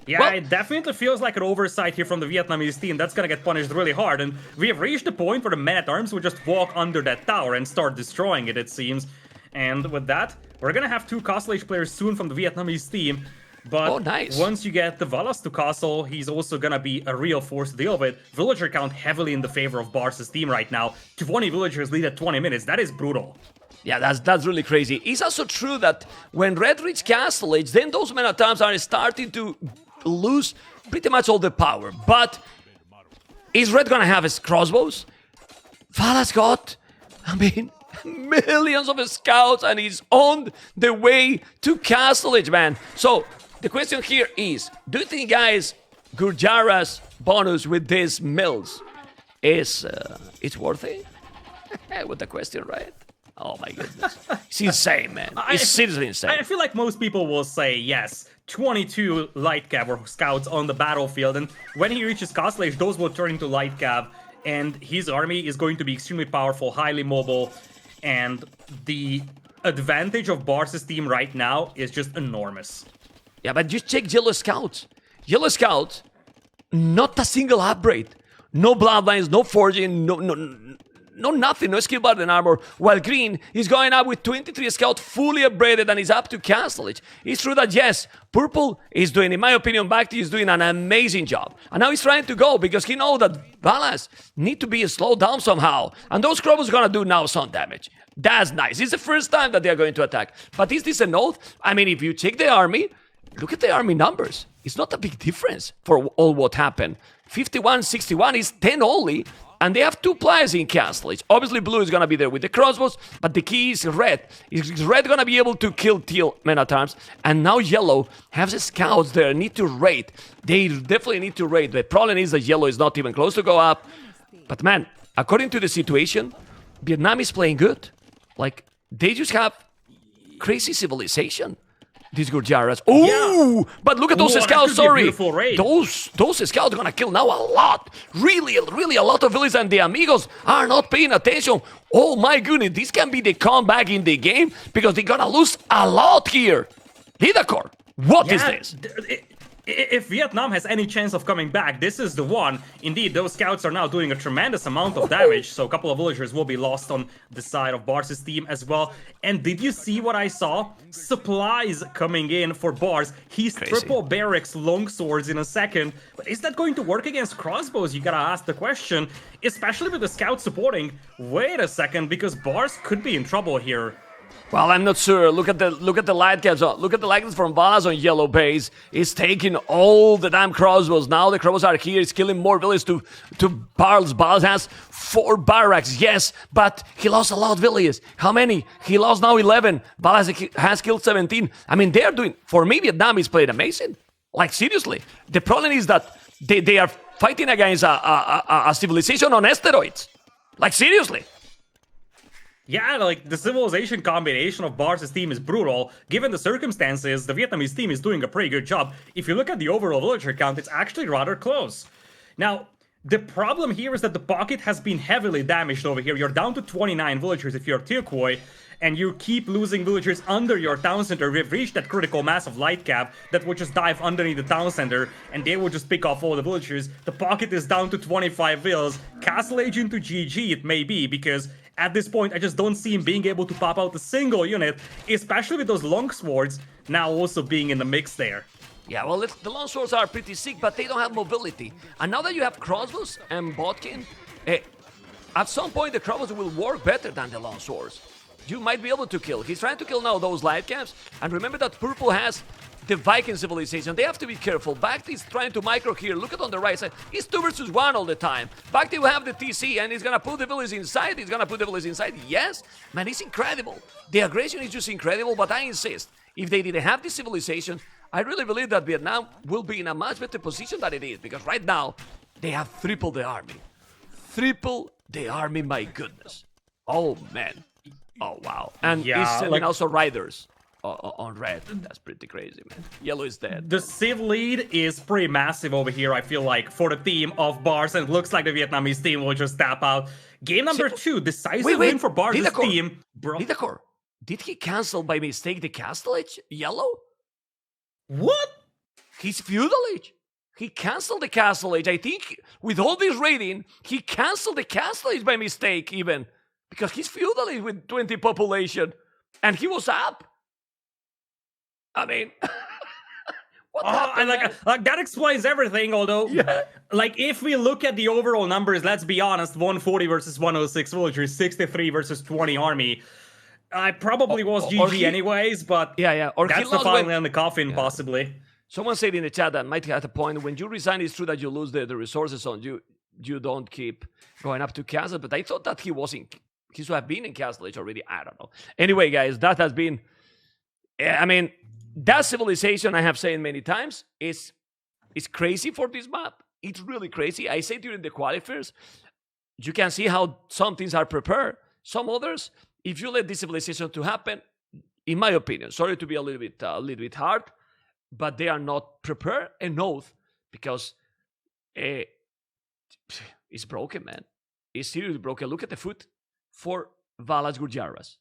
Yeah, Well- it definitely feels like an oversight here from the Vietnamese team. That's gonna get punished really hard. And we have reached the point where the men-at-arms will just walk under that tower and start destroying it, it seems. And with that, we're gonna have 2 Castle Age players soon from the Vietnamese team. But Oh, nice. once you get the Valas to Castle, he's also gonna be a real force to deal with. Villager count heavily in the favor of Bars' team right now. 20 villagers lead at 20 minutes. That is brutal. Yeah, that's really crazy. It's also true that when Red reach Castle Age, then those men-at-arms are starting to lose pretty much all the power. But is Red gonna have his crossbows? Valas got, millions of scouts, and he's on the way to Castle Age, man. So the question here is, do you think, guys, Gurjara's bonus with these mills is it's worth it? With the question, right? Oh my goodness. It's insane, man. It's seriously insane. I feel like most people will say yes. 22 light cav or scouts on the battlefield, and when he reaches Castle Age, those will turn into light cav, and his army is going to be extremely powerful, highly mobile, and the advantage of Bars' team right now is just enormous. Yeah, but just check Yellow Scouts. Yellow Scouts, not a single upgrade. No bloodlines, no forging, no nothing, no skill bar and armor. While Green is going up with 23 Scout fully upgraded and is up to Castle Age. It's true that yes, Purple is doing, in my opinion, Bhakti is doing an amazing job. And now he's trying to go because he knows that Valas need to be slowed down somehow. And those Crobos are gonna do now some damage. That's nice. It's the first time that they are going to attack. But is this a note? I mean, if you check the army, look at the army numbers. It's not a big difference for all what happened. 51, 61 is 10 only. And they have 2 players in Castle Age. Obviously, Blue is going to be there with the crossbows, but the key is Red. Is Red going to be able to kill Teal men-at-arms? And now Yellow has the scouts there, need to raid. They definitely need to raid. The problem is that Yellow is not even close to go up. But man, according to the situation, Vietnam is playing good. Like, they just have crazy civilization. These Gurjaras. Oh, but look at those Ooh, that scouts, could be a sorry. beautiful raid. Those scouts are gonna kill now a lot. Really a lot of villains, and the Amigos are not paying attention. Oh my goodness, this can be the comeback in the game because they're gonna lose a lot here. Lidakor, what is this? If Vietnam has any chance of coming back, this is the one. Indeed, those scouts are now doing a tremendous amount of damage, so a couple of villagers will be lost on the side of Bars' team as well. And did you see what I saw? Supplies coming in for Bars. He's Crazy. triple barracks longswords in a second. But is that going to work against crossbows? You gotta ask the question. Especially with the scouts supporting. Wait a second, because Bars could be in trouble here. Well, I'm not sure. Look at the light caps. Look at the light caps from Valas on yellow base. He's taking all the damn crossbows. Now the crossbows are here. He's killing more villages to Barles. Barles has 4 barracks, yes, but he lost a lot of villages. How many? He lost now 11. Valas has killed 17. I mean, they're doing, for me, Vietnam is played amazing. Like, seriously. The problem is that they are fighting against a civilization on asteroids. Like, seriously. Yeah, like, the civilization combination of Bars' team is brutal. Given the circumstances, the Vietnamese team is doing a pretty good job. If you look at the overall villager count, it's actually rather close. Now, the problem here is that the pocket has been heavily damaged over here. You're down to 29 villagers if you're Tilkoi, and you keep losing villagers under your town center. We've reached that critical mass of light cap that will just dive underneath the town center, and they will just pick off all the villagers. The pocket is down to 25 vills. Castle Age into GG it may be, because at this point, I just don't see him being able to pop out a single unit, especially with those longswords now also being in the mix there. Yeah, well, the longswords are pretty sick, but they don't have mobility. And now that you have crossbows and Botkin, At some point, the Crobos will work better than the long swords. You might be able to kill. He's trying to kill now those light camps. And remember that purple has the Viking civilization. They have to be careful. Bacti is trying to micro here. Look at on the right side. He's 2 versus 1 all the time. Bacti will have the TC and he's gonna put the village inside. He's gonna put the village inside. Yes, man, it's incredible. The aggression is just incredible, but I insist. If they didn't have this civilization, I really believe that Vietnam will be in a much better position than it is. Because right now, they have triple the army. Triple the army, my goodness. Oh, man. Oh, wow. And he's sending also riders on red. That's pretty crazy, man. Yellow is dead. The Civ lead is pretty massive over here, I feel like, for the team of Bars, and it looks like the Vietnamese team will just tap out. Game number 2, decisive win for Bars' team. Bro. Lidakor, did he cancel by mistake the Castle Age yellow? What? He's Feudal Age. He canceled the Castle Age. I think with all this raiding, he canceled the Castle Age by mistake even. Because he's Feudal Age with 20 population. And he was up. I mean... what happened, and like that explains everything, although... Yeah. Like, if we look at the overall numbers, let's be honest, 140 versus 106 villagers, 63 versus 20 army. I probably was GG anyways, but Or that's the final nail in the coffin, possibly. Someone said in the chat that might have a point. When you resign, it's true that you lose the resources on you. You don't keep going up to Castle, but I thought that he should have been in Castle Age already. I don't know. Anyway, guys, that has been... I mean, that civilization, I have said many times, is crazy for this map. It's really crazy. I say during the qualifiers, you can see how some things are prepared. Some others, if you let this civilization to happen, in my opinion, sorry to be a little bit hard, but they are not prepared enough because it's broken, man. It's seriously broken. Look at the foot for Valas Gurjaras.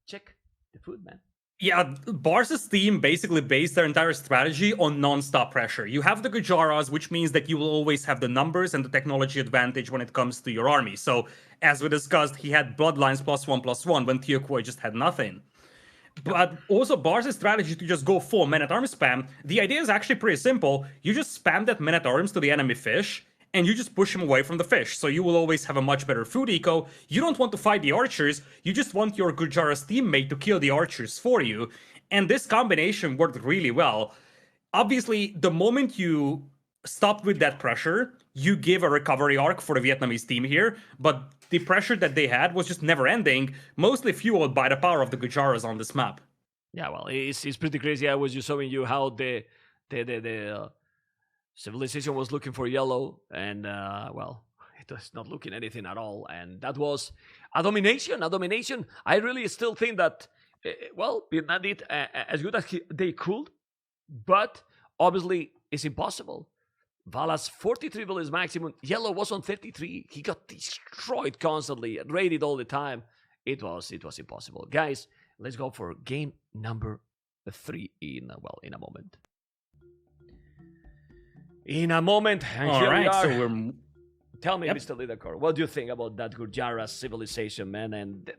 Check the foot, man. Yeah, Bars' team basically based their entire strategy on non-stop pressure. You have the Gujaras, which means that you will always have the numbers and the technology advantage when it comes to your army. So, as we discussed, he had Bloodlines +1/+1 when Teokoi just had nothing. But also, Bars' strategy to just go full men-at-arms spam, the idea is actually pretty simple. You just spam that men-at-arms to the enemy fish, and you just push him away from the fish. So you will always have a much better food eco. You don't want to fight the archers, you just want your Gujara's teammate to kill the archers for you. And this combination worked really well. Obviously, the moment you stopped with that pressure, you give a recovery arc for the Vietnamese team here, but the pressure that they had was just never ending, mostly fueled by the power of the Gujaras on this map. Yeah, well, it's pretty crazy. I was just showing you how the civilization was looking for yellow, and well, it was not looking anything at all. And that was a domination. I really still think that, well, Vietnam did as good as they could, but obviously it's impossible. Valas 43 village maximum. Yellow was on 33. He got destroyed constantly, raided all the time. It was impossible. Guys, let's go for game number 3 in a moment. In a moment, and all here right, we are. so we're... Tell me, Mr. Lidakor, what do you think about that Gurjara civilization, man? And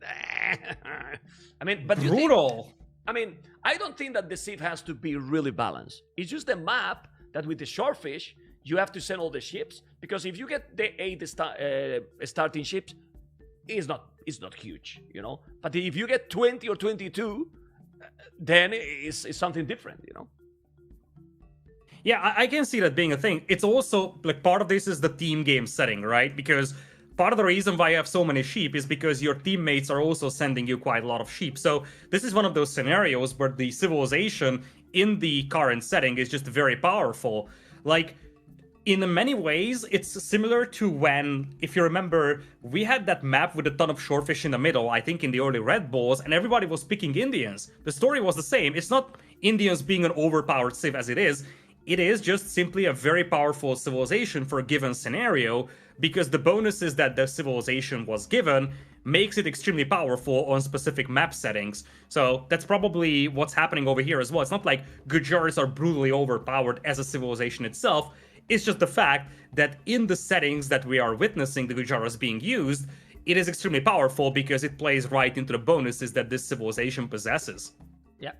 I mean, but brutal. I don't think that the Civ has to be really balanced. It's just the map that with the shortfish, you have to send all the ships, because if you get the 8 starting ships, it's not huge, you know. But if you get 20 or 22, then it's something different, you know. Yeah, I can see that being a thing. It's also, like, part of this is the team game setting, right? Because part of the reason why you have so many sheep is because your teammates are also sending you quite a lot of sheep. So this is one of those scenarios where the civilization in the current setting is just very powerful. Like, in many ways, it's similar to when, if you remember, we had that map with a ton of shorefish in the middle, I think in the early Red Balls, and everybody was picking Indians. The story was the same. It's not Indians being an overpowered civ as it is. It is just simply a very powerful civilization for a given scenario, because the bonuses that the civilization was given makes it extremely powerful on specific map settings. So that's probably what's happening over here as well. It's not like Gujaras are brutally overpowered as a civilization itself. It's just the fact that in the settings that we are witnessing the Gujaras being used, it is extremely powerful because it plays right into the bonuses that this civilization possesses. Yeah.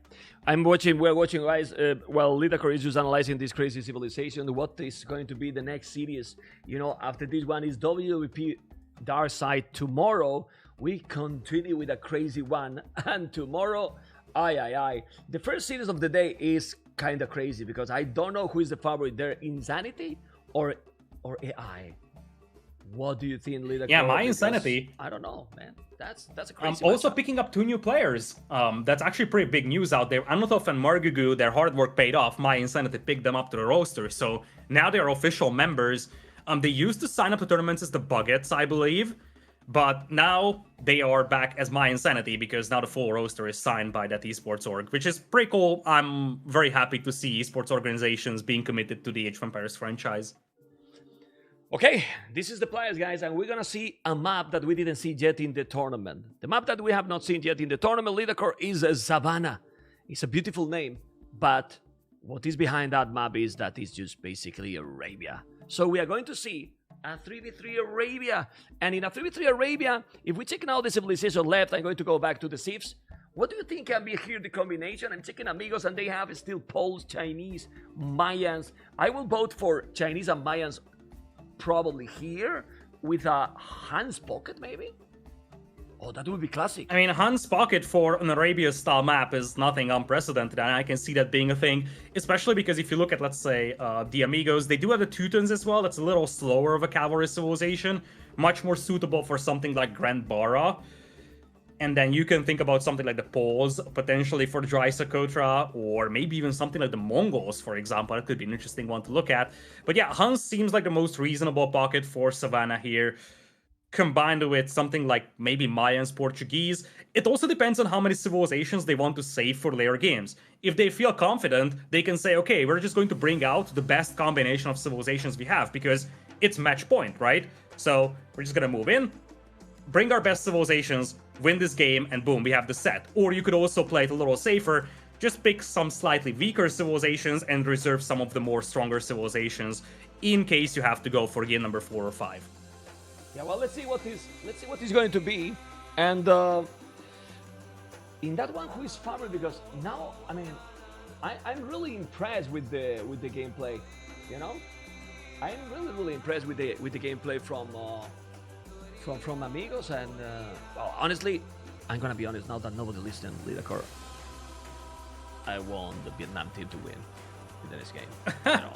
We're watching, guys, while Lidakor is just analyzing this crazy civilization, what is going to be the next series, you know, after this one is WP dark side. Tomorrow, we continue with a crazy one. And tomorrow, the first series of the day is kind of crazy because I don't know who is the favorite there, Insanity or AI. What do you think, Leader? Yeah, my Because Insanity. I don't know, man. That's a I'm crazy. also matchup. picking up 2 new players. That's actually pretty big news out there. Anotov and Margugu, their hard work paid off. My Insanity picked them up to the roster, so now they're official members. They used to sign up to tournaments as the Buggets, I believe, but now they are back as My Insanity because now the full roster is signed by that esports org, which is pretty cool. I'm very happy to see esports organizations being committed to the Age of Empires franchise. Okay, this is the players, guys, and we're gonna see a map that we didn't see yet in the tournament. The map that we have not seen yet in the tournament leaderboard is Savannah. It's a beautiful name, but what is behind that map is that it's just basically Arabia. So we are going to see a 3v3 Arabia, and in a 3v3 Arabia, if we check now the civilization left, I'm going to go back to the Sieves. What do you think can be here the combination? I'm checking Amigos, and they have still Poles, Chinese, Mayans. I will vote for Chinese and Mayans probably here with a Hans Pocket, maybe? Oh, that would be classic. I mean, Hans Pocket for an Arabia-style map is nothing unprecedented, and I can see that being a thing, especially because if you look at, let's say, the Amigos, they do have the Teutons as well. That's a little slower of a cavalry civilization, much more suitable for something like Grand Bara. And then you can think about something like the Poles, potentially for the Dry Socotra, or maybe even something like the Mongols, for example. That could be an interesting one to look at. But yeah, Hans seems like the most reasonable pocket for Savannah here, combined with something like maybe Mayans, Portuguese. It also depends on how many civilizations they want to save for later games. If they feel confident, they can say, okay, we're just going to bring out the best combination of civilizations we have, because it's match point, right? So we're just going to move in, bring our best civilizations, win this game, and boom, we have the set. Or you could also play it a little safer, just pick some slightly weaker civilizations and reserve some of the more stronger civilizations in case you have to go for game number 4 or 5. Yeah, well, let's see what is going to be, and in that one, who is favorite? Because now, I mean, I'm really impressed with the gameplay. You know, I'm really impressed with the gameplay from Amigos, and well, honestly, I'm gonna be honest now that nobody listened, Lidakor. I want the Vietnam team to win in this game. You know,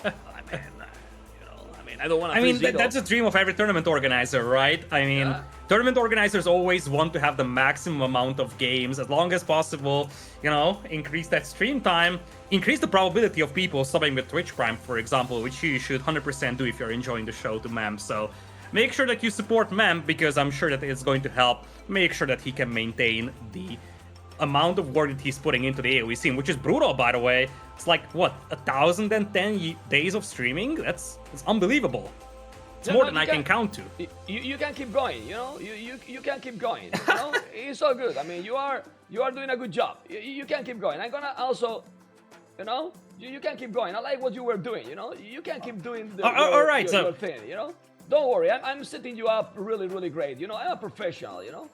I mean, I don't want to. I mean, that's a dream of every tournament organizer, right? I mean, Yeah. Tournament organizers always want to have the maximum amount of games as long as possible. You know, increase that stream time, increase the probability of people subbing with Twitch Prime, for example, which you should 100% do if you're enjoying the show to Mem. So make sure that you support Mem, because I'm sure that it's going to help make sure that he can maintain the amount of work that he's putting into the AoE scene, which is brutal, by the way. It's like, what, 1,010 days of streaming? It's unbelievable. It's more than I can count to. You can keep going, you know. You can keep going. You know, it's all good. I mean, you are doing a good job. You can keep going. I'm gonna also, you know, you can keep going. I like what you were doing. You know, you can keep doing your thing. You know, don't worry. I'm setting you up really great. You know, I'm a professional. You know.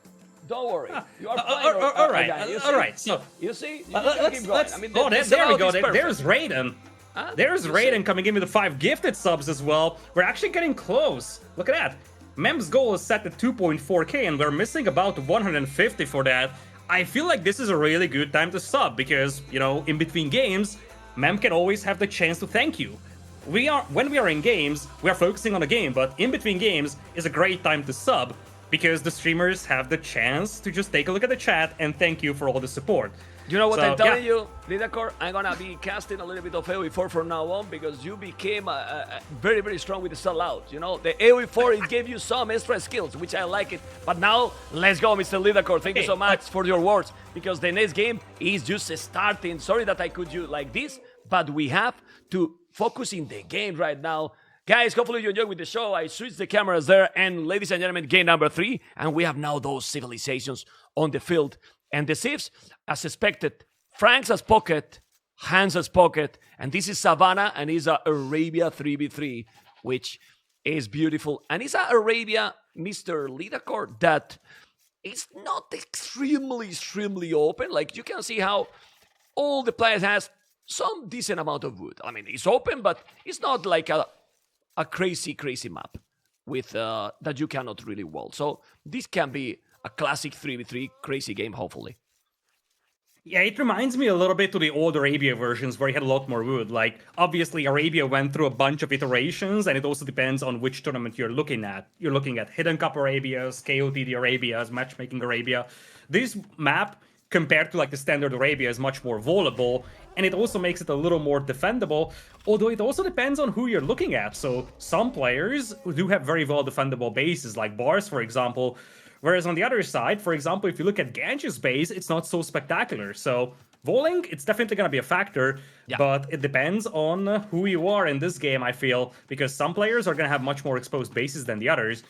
Don't worry. You are playing. All right. So you see, you can keep going. I mean, there we go. There's Raiden. Huh? There's Raiden coming in with the 5 gifted subs as well. We're actually getting close. Look at that. Mem's goal is set at 2.4k, and we're missing about 150 for that. I feel like this is a really good time to sub because, you know, in between games, Mem can always have the chance to thank you. When we are in games, we are focusing on the game, but in between games is a great time to sub, because the streamers have the chance to just take a look at the chat and thank you for all the support. You know what I'm telling you, Lidakor? I'm gonna be casting a little bit of AoE4 from now on, because you became very strong with the sellout. You know, the AoE4, it gave you some extra skills, which I like it. But now, let's go, Mr. Lidakor. Thank you so much for your words, because the next game is just starting. Sorry that I could do like this, but we have to focus in the game right now. Guys, hopefully you enjoyed with the show. I switched the cameras there, and ladies and gentlemen, game number 3, and we have now those civilizations on the field. And the Sieves, as expected, Franks as pocket, Hans as pocket, and this is Savannah, and it's a Arabia 3v3, which is beautiful. And it's a Arabia, Mr. Lidakor, that is not extremely open. Like, you can see how all the players has some decent amount of wood. I mean, it's open, but it's not like a crazy map. with that you cannot really wall. So this can be a classic 3v3 crazy game, hopefully. Yeah, it reminds me a little bit to the old Arabia versions where you had a lot more wood. Like, obviously, Arabia went through a bunch of iterations, and it also depends on which tournament you're looking at. You're looking at Hidden Cup Arabias, KOTD Arabias, Matchmaking Arabia. This map, compared to like the standard Arabia, is much more vulnerable, and it also makes it a little more defendable, although it also depends on who you're looking at. So some players do have very well defendable bases, like Bars, for example. Whereas on the other side, for example, if you look at Gange's base, it's not so spectacular. So Voling, it's definitely going to be a factor, but it depends on who you are in this game, I feel, because some players are going to have much more exposed bases than the others.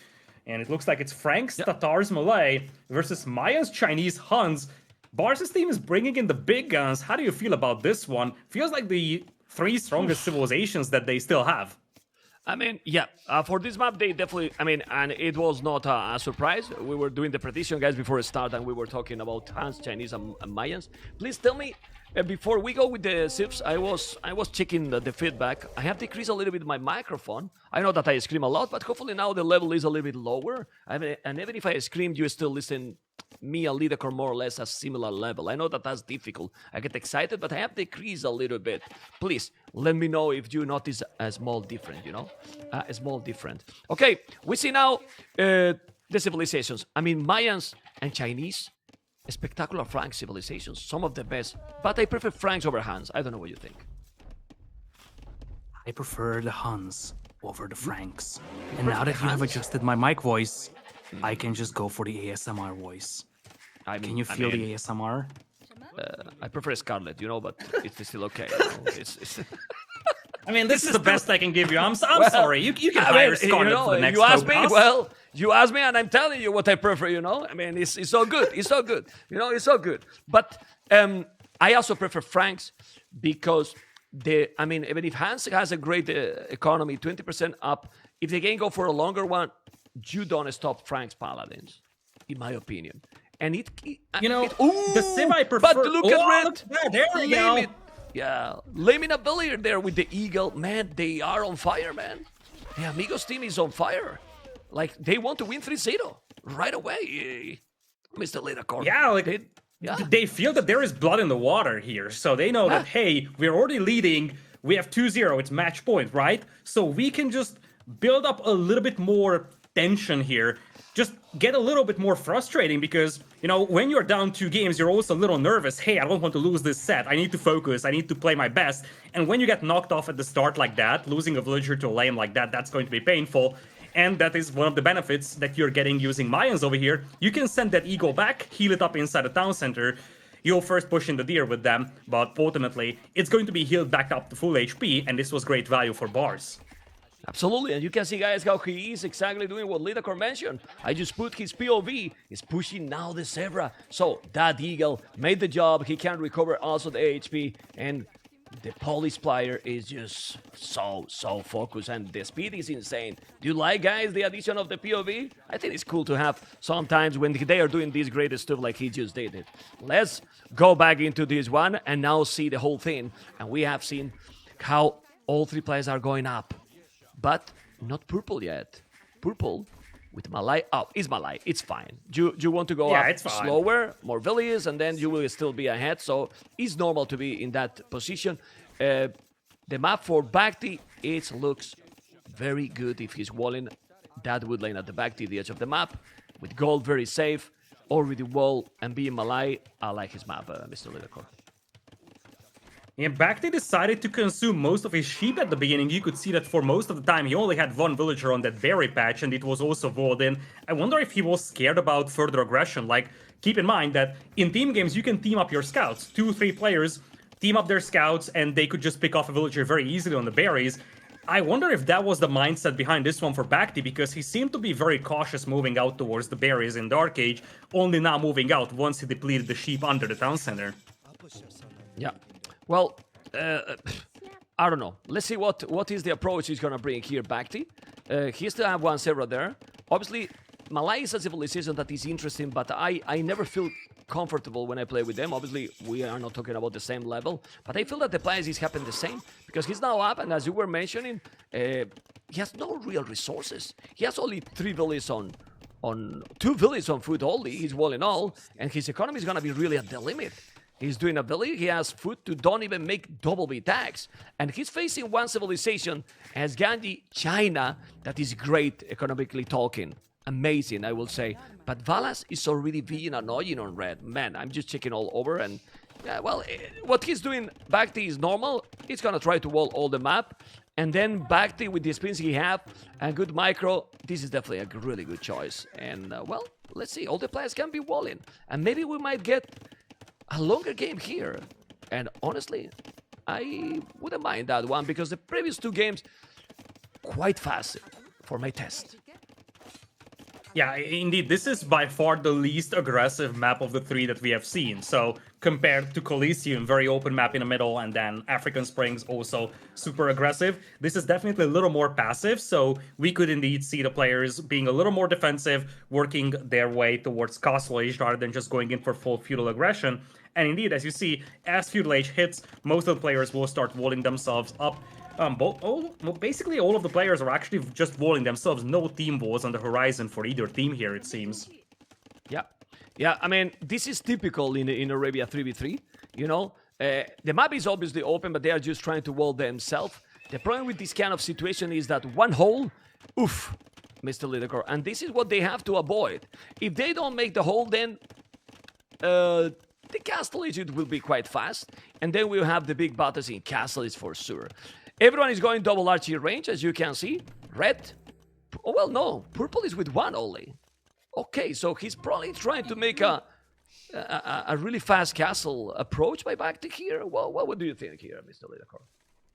And it looks like it's Frank's Tatars Malay versus Maya's Chinese Huns. Bars' team is bringing in the big guns. How do you feel about this one? Feels like the three strongest civilizations that they still have. I mean, for this map, they definitely, and it was not a surprise. We were doing the prediction, guys, before it started, and we were talking about Hans, Chinese, and Mayans. Please tell me, before we go with the sips, I was checking the feedback. I have decreased a little bit my microphone. I know that I scream a lot, but hopefully now the level is a little bit lower. And even if I scream, you still listen me and Lidakor more or less a similar level. I know that that's difficult. I get excited, but I have decreased a little bit. Please, let me know if you notice a small difference, a small difference. Okay, we see now the civilizations. Mayans and Chinese, spectacular Frank civilizations, some of the best. But I prefer Franks over Hans. I don't know what you think. I prefer the Huns over the Franks. And now that you have adjusted my mic voice, I can just go for the ASMR voice. Can you feel the ASMR? I prefer Scarlet, but it's still okay. It's this is the best I can give you. I'm sorry. You can hire Scarlet for the next you asked me. podcast. Well, you asked me, and I'm telling you what I prefer. It's so good. It's so good. It's so good. But I also prefer Franks because even if Hans has a great economy, 20% up, if they can go for a longer one, you don't stop Frank's Paladins, in my opinion. And the sim I prefer. But look at Red. There we go. Yeah, Lamina Villier there with the Eagle. Man, they are on fire, man. The Amigos team is on fire. Like, they want to win 3-0 right away, Mr. Lidakor. Yeah, they feel that there is blood in the water here. So they know that, hey, we're already leading. We have 2-0. It's match point, right? So we can just build up a little bit more tension here. Just get a little bit more frustrating because, when you're down 2 games, you're also a little nervous. Hey, I don't want to lose this set. I need to focus. I need to play my best. And when you get knocked off at the start like that, losing a villager to a lane like that, that's going to be painful. And that is one of the benefits that you're getting using Mayans over here. You can send that Eagle back, heal it up inside the town center. You'll first push in the deer with them, but ultimately, it's going to be healed back up to full HP, and this was great value for Bars. Absolutely, and you can see, guys, how he is exactly doing what Lidakor mentioned. I just put his POV. He's pushing now the Zebra. So that Eagle made the job. He can recover also the HP, and the Polish player is just so focused, and the speed is insane. Do you like, guys, the addition of the POV? I think it's cool to have sometimes when they are doing this great stuff like he just did it. Let's go back into this one and now see the whole thing. And we have seen how all 3 players are going up. But not Purple yet. Purple with Malay. Oh, it's Malay. It's fine. You want to go up slower, more villages, and then you will still be ahead. So it's normal to be in that position. The map for Bhakti, it looks very good if he's walling that wood lane at the Bhakti, the edge of the map. With gold, very safe. Already wall and being Malay. I like his map, Mr. Lidakor. Yeah, Bhakti decided to consume most of his sheep at the beginning. You could see that for most of the time he only had 1 villager on that berry patch, and it was also walled in. I wonder if he was scared about further aggression. Like, keep in mind that in team games you can team up your scouts. 2-3 players team up their scouts, and they could just pick off a villager very easily on the berries. I wonder if that was the mindset behind this one for Bhakti, because he seemed to be very cautious moving out towards the berries in Dark Age, only now moving out once he depleted the sheep under the town center. Yeah. Well, I don't know. Let's see what is the approach he's going to bring here, Bhakti. He still have 1 Zebra there. Obviously, Malay is a civilization that is interesting, but I never feel comfortable when I play with them. Obviously, we are not talking about the same level, but I feel that the players is happening the same, because he's now up, and as you were mentioning, he has no real resources. He has only 3 villages on 2 villages on food only. He's walling all, and his economy is gonna be really at the limit. He's doing a village. He has food to don't even make double B tax, and he's facing one civilization as Ganji, China, that is great economically talking. Amazing, I will say. But Valas is already being annoying on red. Man, I'm just checking all over, and well, what he's doing, Bhakti, is normal. He's gonna try to wall all the map, and then Bhakti, with the experience he have and good micro, this is definitely a really good choice. And well, let's see. All the players can be walling, and maybe we might get a longer game here. And honestly, I wouldn't mind that one, because the previous 2 games quite fast for my test. Yeah, indeed, this is by far the least aggressive map of the 3 that we have seen. So, compared to Coliseum, very open map in the middle, and then African Springs also super aggressive, this is definitely a little more passive, so we could indeed see the players being a little more defensive, working their way towards Castle Age rather than just going in for full feudal aggression. And indeed, as you see, as feudal age hits, most of the players will start walling themselves up. Basically all of the players are actually just walling themselves. No team walls on the horizon for either team here, it seems. Yeah, I mean, this is typical in Arabia 3v3, you know? The map is obviously open, but they are just trying to wall themselves. The problem with this kind of situation is that one hole, oof, Mr. Lidacor, and this is what they have to avoid. If they don't make the hole, then the Castle Age will be quite fast, and then we'll have the big battles in Castle Age for sure. Everyone is going double archery range, as you can see. Red, oh well, no, purple is with 1 only. Okay, so he's probably trying to make a really fast castle approach by Bhakti here. Well, what do you think here, Mr. Lidacor?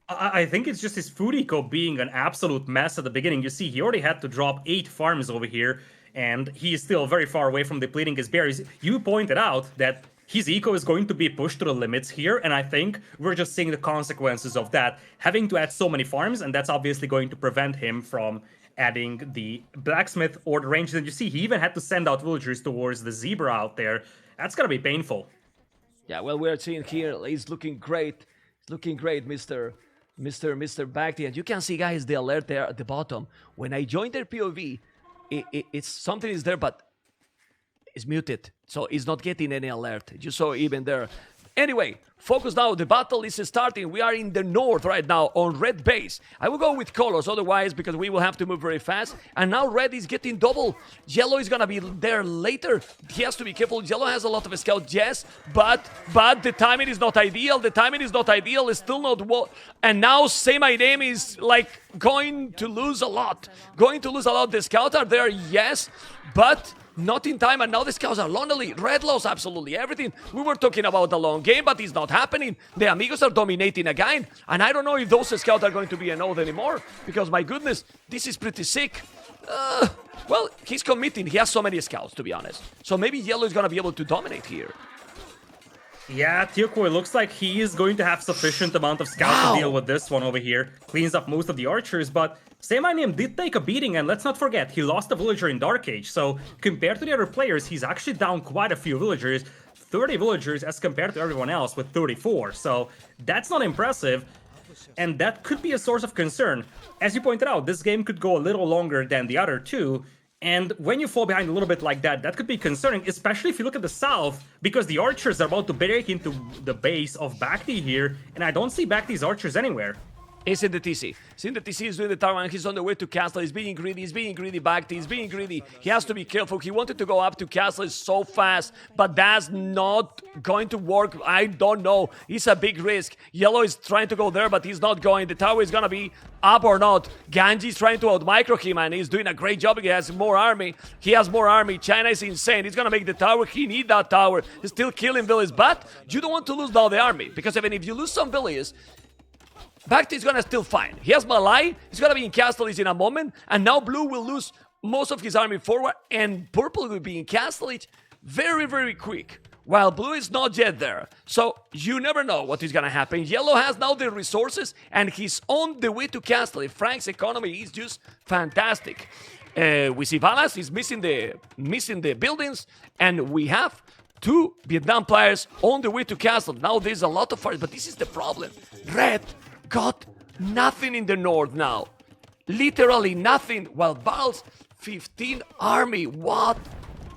I think it's just his food eco being an absolute mess at the beginning. You see, he already had to drop 8 farms over here, and he is still very far away from depleting his berries. You pointed out that his eco is going to be pushed to the limits here, and I think we're just seeing the consequences of that, having to add so many farms, and that's obviously going to prevent him from adding the blacksmith or the range. And you see, he even had to send out villagers towards the zebra out there. That's gonna be painful. Yeah, well, we're seeing here, he's looking great. He's looking great, Mr. Bhakti. And you can see, guys, the alert there at the bottom. When I joined their POV, it's something is there, but it's muted, so it's not getting any alert. You saw even there. Anyway, focus now. The battle is starting. We are in the north right now on red base. I will go with colors otherwise, because we will have to move very fast. And now red is getting double. Yellow is gonna be there later. He has to be careful. Yellow has a lot of scouts, yes, but the timing is not ideal. The timing is not ideal. It's still not and now Say My Name is like going to lose a lot. Going to lose a lot. The scouts are there, yes, but not in time, and now the scouts are lonely. Red lost absolutely everything. We were talking about the long game, but it's not happening. The Amigos are dominating again, and I don't know if those scouts are going to be an oath anymore, because my goodness, this is pretty sick. Well, he's committing. He has so many scouts, to be honest. So maybe Yellow is going to be able to dominate here. Yeah, Tioco, it looks like he is going to have sufficient amount of scouts to deal with this one over here. Cleans up most of the archers, but Say My Name did take a beating, and let's not forget, he lost a villager in Dark Age, so compared to the other players, he's actually down quite a few villagers. 30 villagers as compared to everyone else with 34, so that's not impressive, and that could be a source of concern. As you pointed out, this game could go a little longer than the other 2, and when you fall behind a little bit like that, that could be concerning, especially if you look at the south, because the archers are about to break into the base of Bhakti here, and I don't see Bhakti's archers anywhere. He's in the TC. He's in the TC, he's doing the tower, and he's on the way to Castle. He's being greedy, Bhakti, he's being greedy. He has to be careful. He wanted to go up to Castle so fast, but that's not going to work. I don't know. It's a big risk. Yellow is trying to go there, but he's not going. The tower is gonna be up or not. Ganji is trying to out-micro him, and he's doing a great job. He has more army. China is insane. He's gonna make the tower. He needs that tower. He's still killing villages, but you don't want to lose now the army, because even if you lose some villages, Bhakti is gonna still fight. He has Malai, he's gonna be in Castle Age in a moment, and now Blue will lose most of his army forward, and Purple will be in Castle Age very, very quick, while Blue is not yet there. So you never know what is gonna happen. Yellow has now the resources, and he's on the way to Castle Age. Frank's economy is just fantastic. We see Valas is missing the buildings, and we have 2 Vietnam players on the way to Castle. Now there's a lot of fires, but this is the problem. Red got nothing in the north now. Literally nothing. While Val's 15 army. What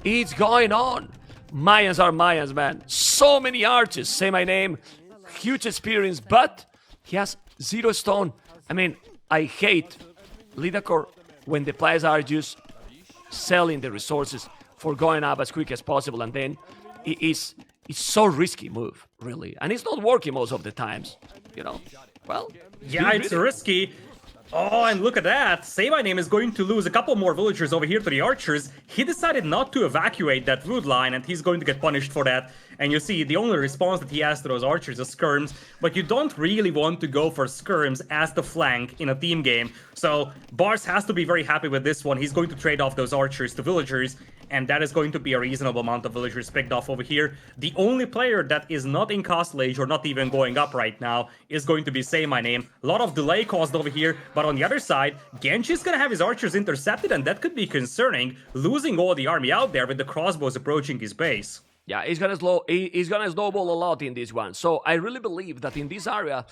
is going on? Mayans are Mayans, man. So many archers. Say my name. Huge experience, but he has 0 stone. I mean, I hate Lidacor when the players are just selling the resources for going up as quick as possible, and then it's so risky move, really, and it's not working most of the times, you know. Well, Yeah, it's risky. Oh, and look at that. Say My Name is going to lose a couple more villagers over here to the archers. He decided not to evacuate that wood line, and he's going to get punished for that. And you see, the only response that he has to those archers is skirms, but you don't really want to go for skirms as the flank in a team game. So Bars has to be very happy with this one. He's going to trade off those archers to villagers, and that is going to be a reasonable amount of villagers picked off over here. The only player that is not in Castle Age or not even going up right now is going to be Say My Name. A lot of delay caused over here, but on the other side, Genji is going to have his archers intercepted, and that could be concerning, losing all the army out there with the crossbows approaching his base. Yeah, he's gonna snowball a lot in this one. So I really believe that in this area,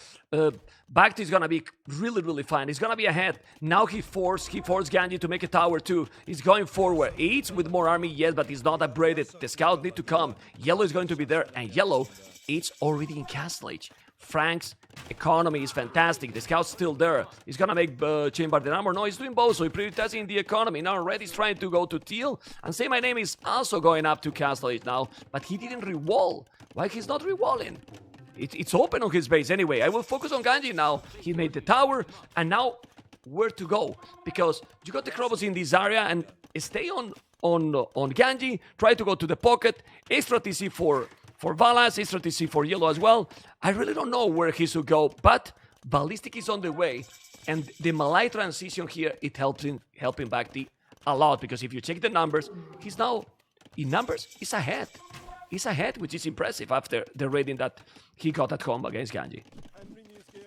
Bhakti is gonna be really fine. He's gonna be ahead. Now he forced Genji to make a tower too. He's going forward. He's with more army, yes, but he's not upgraded. The scouts need to come. Yellow is going to be there, and Yellow, it's already in Castle Age. Frank's economy is fantastic. The scout's still there. He's gonna make Chamber the number. No, he's doing both, so he's prioritizing the economy. Now Red is trying to go to Teal. And Say My Name is also going up to Castle Age now, but he didn't re-wall. Why he's not re-walling? It's open on his base anyway. I will focus on Genji now. He made the tower, and now where to go? Because you got the Krobos in this area, and stay on Genji. Try to go to the pocket. Extra TC for Valas, extra TC for Yellow as well. I really don't know where he should go, but Ballistic is on the way, and the Malay transition here, it helps him Bhakti a lot, because if you check the numbers, he's now, in numbers, he's ahead. He's ahead, which is impressive after the rating that he got at home against Genji.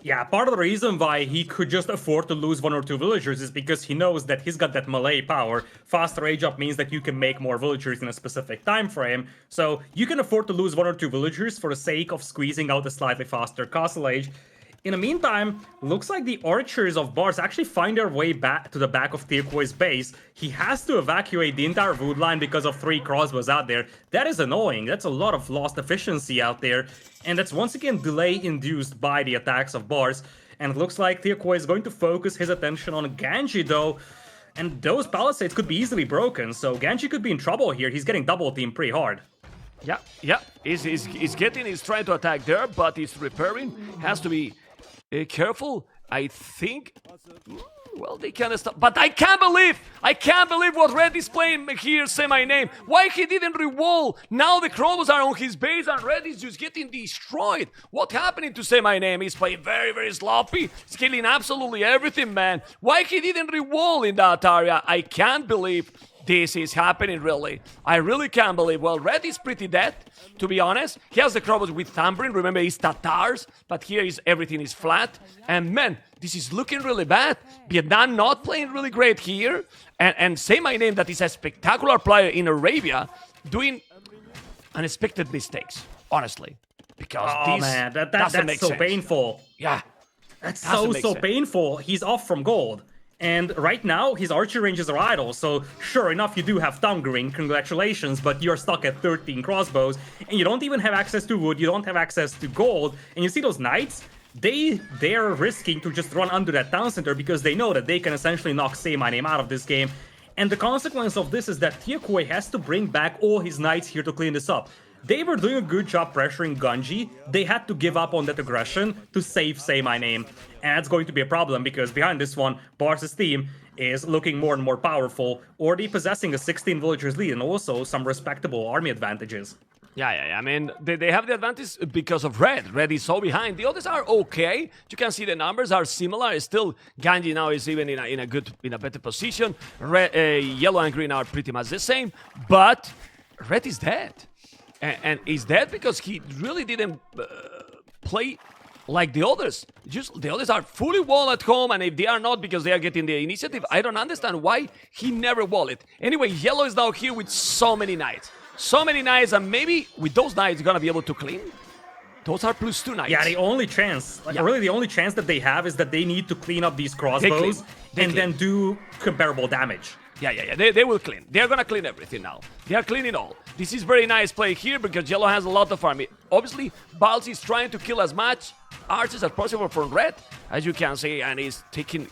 Yeah, part of the reason why he could just afford to lose 1 or 2 villagers is because he knows that he's got that melee power. Faster age up means that you can make more villagers in a specific time frame, so you can afford to lose 1 or 2 villagers for the sake of squeezing out a slightly faster castle age. In the meantime, looks like the archers of Bars actually find their way back to the back of Tirkoi's base. He has to evacuate the entire wood line because of 3 crossbows out there. That is annoying. That's a lot of lost efficiency out there. And that's once again delay induced by the attacks of Bars. And it looks like Tirkoi is going to focus his attention on Genji though. And those palisades could be easily broken, so Genji could be in trouble here. He's getting double teamed pretty hard. Yeah. He's trying to attack there, but he's repairing. Has to be careful. I think. Well, they can stop, but I can't believe what Red is playing here. Say My Name. Why he didn't re-wall? Now the Krobos are on his base, and Red is just getting destroyed. What happening to Say My Name? He's playing very sloppy. He's killing absolutely everything, man. Why he didn't re-wall in that area? I can't believe this is happening, really. I really can't believe. Well, Red is pretty dead, to be honest. He has the Krobos with Thumbrin. Remember, he's Tatars, but here everything is flat. And man, this is looking really bad. Vietnam not playing really great here. And Say My Name, that is a spectacular player in Arabia, doing unexpected mistakes, honestly. Because this man, that's make so sense. Painful. Yeah. That's so painful. He's off from gold. And right now, his archer ranges are idle, so sure enough, you do have Thungering, congratulations, but you're stuck at 13 crossbows, and you don't even have access to wood, you don't have access to gold, and you see those knights? They're risking to just run under that town center because they know that they can essentially knock Say My Name out of this game. And the consequence of this is that Tirkoi has to bring back all his knights here to clean this up. They were doing a good job pressuring Genji. They had to give up on that aggression to save Say My Name. And that's going to be a problem because behind this one, Bars' team is looking more and more powerful, already possessing a 16 villagers lead and also some respectable army advantages. Yeah. I mean, they have the advantage because of Red. Red is so behind. The others are okay. You can see the numbers are similar. Still, Genji now is even in a better position. Yellow and Green are pretty much the same, but Red is dead. And he's dead because he really didn't play like the others. Just the others are fully wall at home, and if they are not because they are getting the initiative, I don't understand why he never wall it. Anyway, Yellow is now here with so many knights. So many knights, and maybe with those knights, you're gonna be able to clean Those are +2 knights. Yeah, the only chance, really the only chance that they have is that they need to clean up these crossbows and then do comparable damage. Yeah. They will clean. They're gonna clean everything now. They are cleaning all. This is very nice play here because Yellow has a lot of army. Obviously, Balz is trying to kill as much archers as possible from Red, as you can see, and he's taking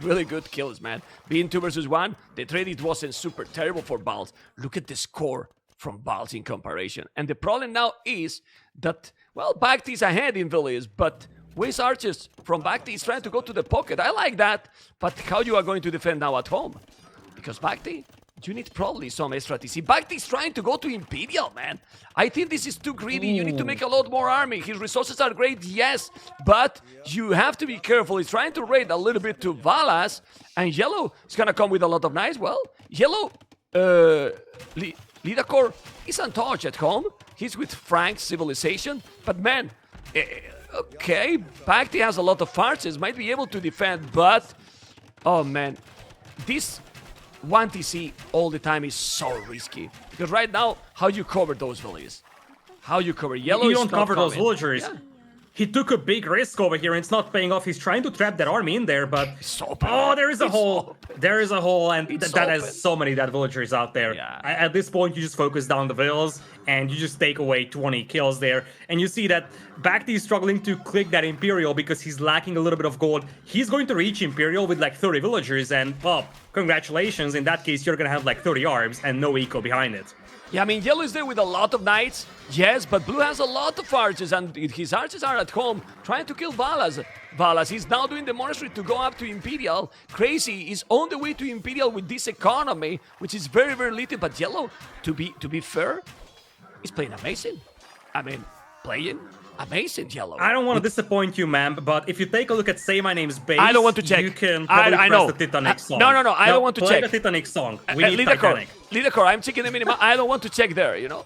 really good kills, man. Being 2 versus 1, the trade it wasn't super terrible for Balz. Look at the score from Balz in comparison. And the problem now is that, well, Bhakti is ahead in Villiers, but Waze Archers from Bhakti is trying to go to the pocket. I like that, but how you are going to defend now at home? Because Bhakti, you need probably some extra TC. Bhakti is trying to go to Imperial, man. I think this is too greedy. You need to make a lot more army. His resources are great, yes, but you have to be careful. He's trying to raid a little bit to Valas, and Yellow is going to come with a lot of knights. Well, Yellow, Lidakor is untouched at home. He's with Frank's civilization, but man, okay, Bhakti has a lot of archers, might be able to defend, but, oh man, this 1 TC all the time is so risky. Because right now, how you cover those villages? How you cover Yellow? You don't cover those villagers. Yeah. He took a big risk over here and it's not paying off. He's trying to trap that army in there, but there is a hole. There is a hole, and that has so many dead villagers out there. Yeah. At this point, you just focus down the villas and you just take away 20 kills there. And you see that Bhakti is struggling to click that Imperial because he's lacking a little bit of gold. He's going to reach Imperial with like 30 villagers, and well, congratulations. In that case, you're gonna have like 30 arms and no eco behind it. Yeah, I mean, Yellow is there with a lot of knights, yes, but Blue has a lot of archers, and his archers are at home trying to kill Valas. Valas is now doing the monastery to go up to Imperial. Crazy is on the way to Imperial with this economy, which is very, very little, but Yellow, to be fair, is playing amazing. I mean, playing amazing, Yellow. I don't want to disappoint you, ma'am, but if you take a look at Say My Name's base, I don't want to check. You can probably I press know. the Titanic song. No, I don't want to check. Play the Titanic song. We need Titanic. Lidakor, I'm checking the minimum. I don't want to check there, you know?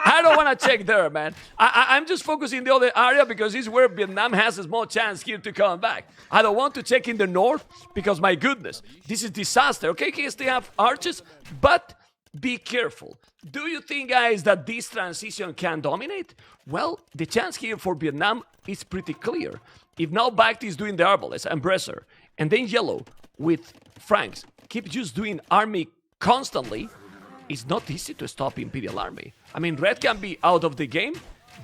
I don't want to check there, man. I'm just focusing in the other area because this is where Vietnam has a small chance here to come back. I don't want to check in the north because, my goodness, this is disaster. Okay, yes, they have archers, but be careful. Do you think, guys, that this transition can dominate? Well, the chance here for Vietnam is pretty clear. If now Bhakti is doing the Arbalest and Bresser, and then Yellow with Franks keep just doing army constantly, it's not easy to stop Imperial army. I mean, Red can be out of the game,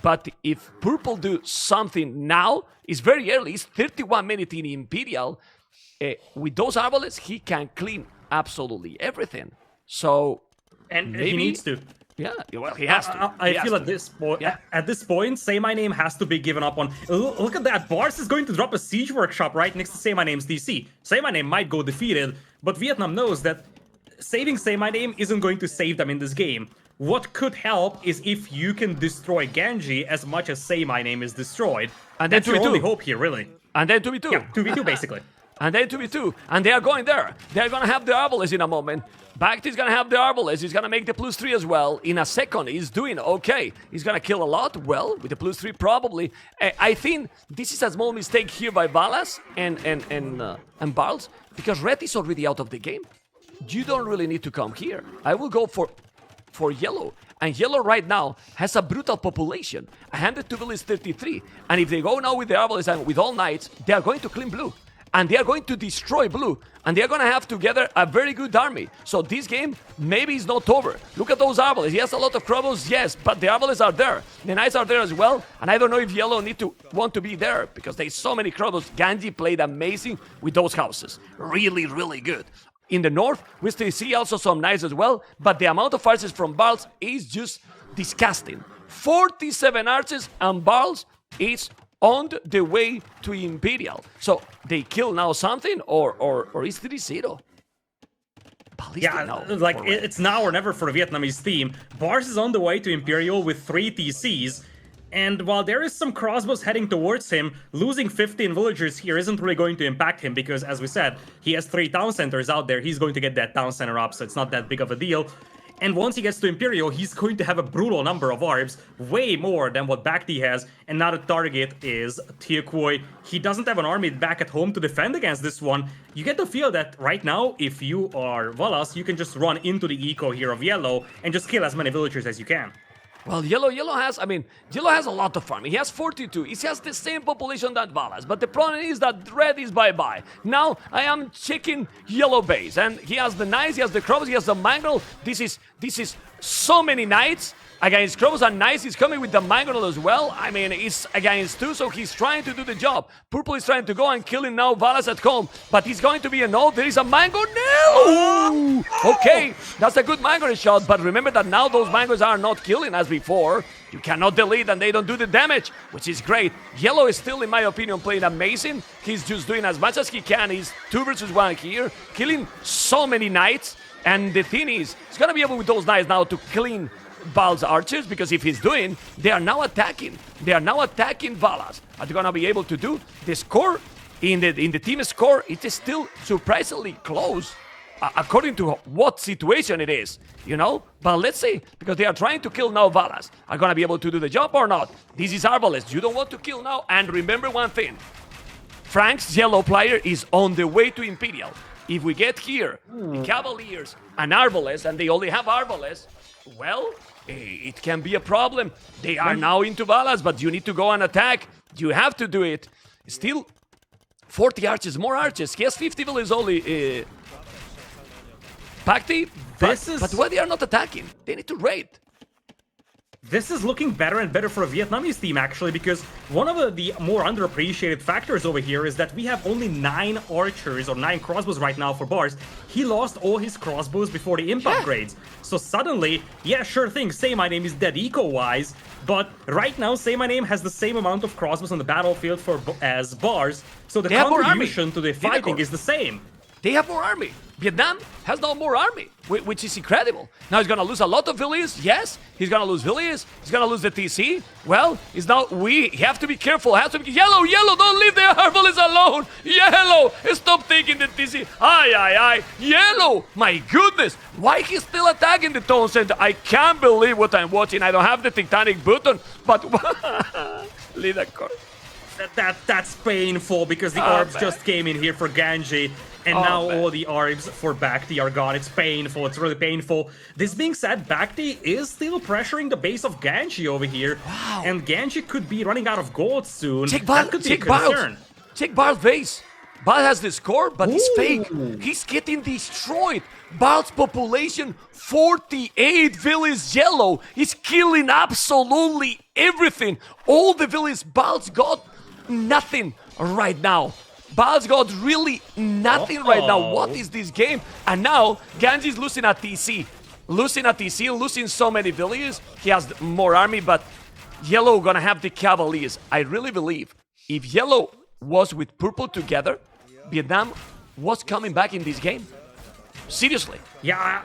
but if Purple do something now, it's very early, it's 31 minutes in Imperial. With those Arbalests, he can clean absolutely everything. So, and maybe he needs to. Yeah, well, he has to. I feel at this point, at this point, Say My Name has to be given up on. Look at that. Bars is going to drop a siege workshop right next to Say My Name's DC. Say My Name might go defeated, but Vietnam knows that saving Say My Name isn't going to save them in this game. What could help is if you can destroy Genji as much as Say My Name is destroyed. And then that's your only hope here, really. And then 2v2. Yeah, 2v2 basically. And then 2v2. And they are going there. They're going to have the Arbalest in a moment. Bhakti is going to have the Arbalest. He's going to make the +3 as well. In a second, he's doing okay. He's going to kill a lot. Well, with the +3 probably. I think this is a small mistake here by Valas and Balz, because Red is already out of the game. You don't really need to come here. I will go for Yellow. And Yellow right now has a brutal population. 102 village 33. And if they go now with the Arbalest and with all knights, they are going to clean Blue. And they are going to destroy Blue. And they are going to have together a very good army. So this game maybe is not over. Look at those Arbalests. He has a lot of crowbows, yes, but the Arbalests are there. The Knights are there as well. And I don't know if Yellow want to be there because there's so many crowbows. Genji played amazing with those houses. Really, really good. In the north, we still see also some Knights as well. But the amount of archers from Balz is just disgusting. 47 archers and Balz is on the way to Imperial. So they kill now something, or is 3-0? Yeah, like it's now or never for the Vietnamese team. Bars is on the way to Imperial with 3 TCs. And while there is some crossbows heading towards him, losing 15 villagers here isn't really going to impact him because, as we said, he has 3 town centers out there. He's going to get that town center up, so it's not that big of a deal. And once he gets to Imperial, he's going to have a brutal number of arbs, way more than what Bhakti has. And now the target is Tiakoy. He doesn't have an army back at home to defend against this one. You get the feel that right now, if you are Valas, you can just run into the eco here of Yellow and just kill as many villagers as you can. Well, yellow has, yellow has a lot of farming. He has 42. He has the same population that Valas. But the problem is that red is bye-bye. Now, I am checking yellow base. And he has the knights, he has the crows, he has the mangrel. This is so many knights. Against crows and knights, he's coming with the mangrel as well. I mean, it's against 2, so he's trying to do the job. Purple is trying to go and killing now Valas at home. But he's going to be a no. There is a mango. No! Okay, that's a good mango shot. But remember that now those mangoes are not killing as before. You cannot delete and they don't do the damage, which is great. Yellow is still, in my opinion, playing amazing. He's just doing as much as he can. He's 2 versus 1 here, killing so many knights. And the thing is, he's going to be able with those knights now to clean Bal's archers, because if he's doing, they are now attacking. They are now attacking Valas. Are they gonna be able to do the score in the team score? It is still surprisingly close, according to what situation it is, you know. But let's see, because they are trying to kill now Valas. Are gonna be able to do the job or not? This is Arbalest. You don't want to kill now. And remember one thing: Frank's yellow player is on the way to Imperial. If we get here, the Cavaliers and Arbalest, and they only have Arbalest, well, it can be a problem. They are now into Valas, but you need to go and attack. You have to do it. Still, 40 archers, more archers. He has 50 villages only. Pakti, but why they are not attacking? They need to raid. This is looking better and better for a Vietnamese team, actually, because one of the more underappreciated factors over here is that we have only 9 archers or 9 crossbows right now for Bars. He lost all his crossbows before the imp upgrades. So suddenly, yeah, sure thing, Say My Name is dead eco-wise, but right now Say My Name has the same amount of crossbows on the battlefield as Bars, so the contribution to the fighting is the same. They have more army. Vietnam has now more army, which is incredible. Now he's gonna lose a lot of villages. Yes, he's gonna lose villages. He's gonna lose the TC. Well, it's now we have to be careful. Yellow, don't leave the Arbalest alone. Yellow, stop taking the TC. Aye. Yellow, my goodness. Why he's still attacking the Tone Center? I can't believe what I'm watching. I don't have the Titanic button, but leave that card. That's painful, because the orbs just came in here for Ganji. And now all the orbs for Bhakti are gone. It's painful. It's really painful. This being said, Bhakti is still pressuring the base of Ganji over here. Wow. And Ganji could be running out of gold soon. Check that could be a concern. Check Bal's base. Bal has the score, but he's fake. He's getting destroyed. Bal's population, 48 villages yellow. He's killing absolutely everything. All the villages Bal's got nothing right now. Bal's got really nothing right now. What is this game? And now, Ganji's losing at TC. Losing so many villages. He has more army, but Yellow gonna have the Cavaliers. I really believe if Yellow was with Purple together, Vietnam was coming back in this game. Seriously. Yeah,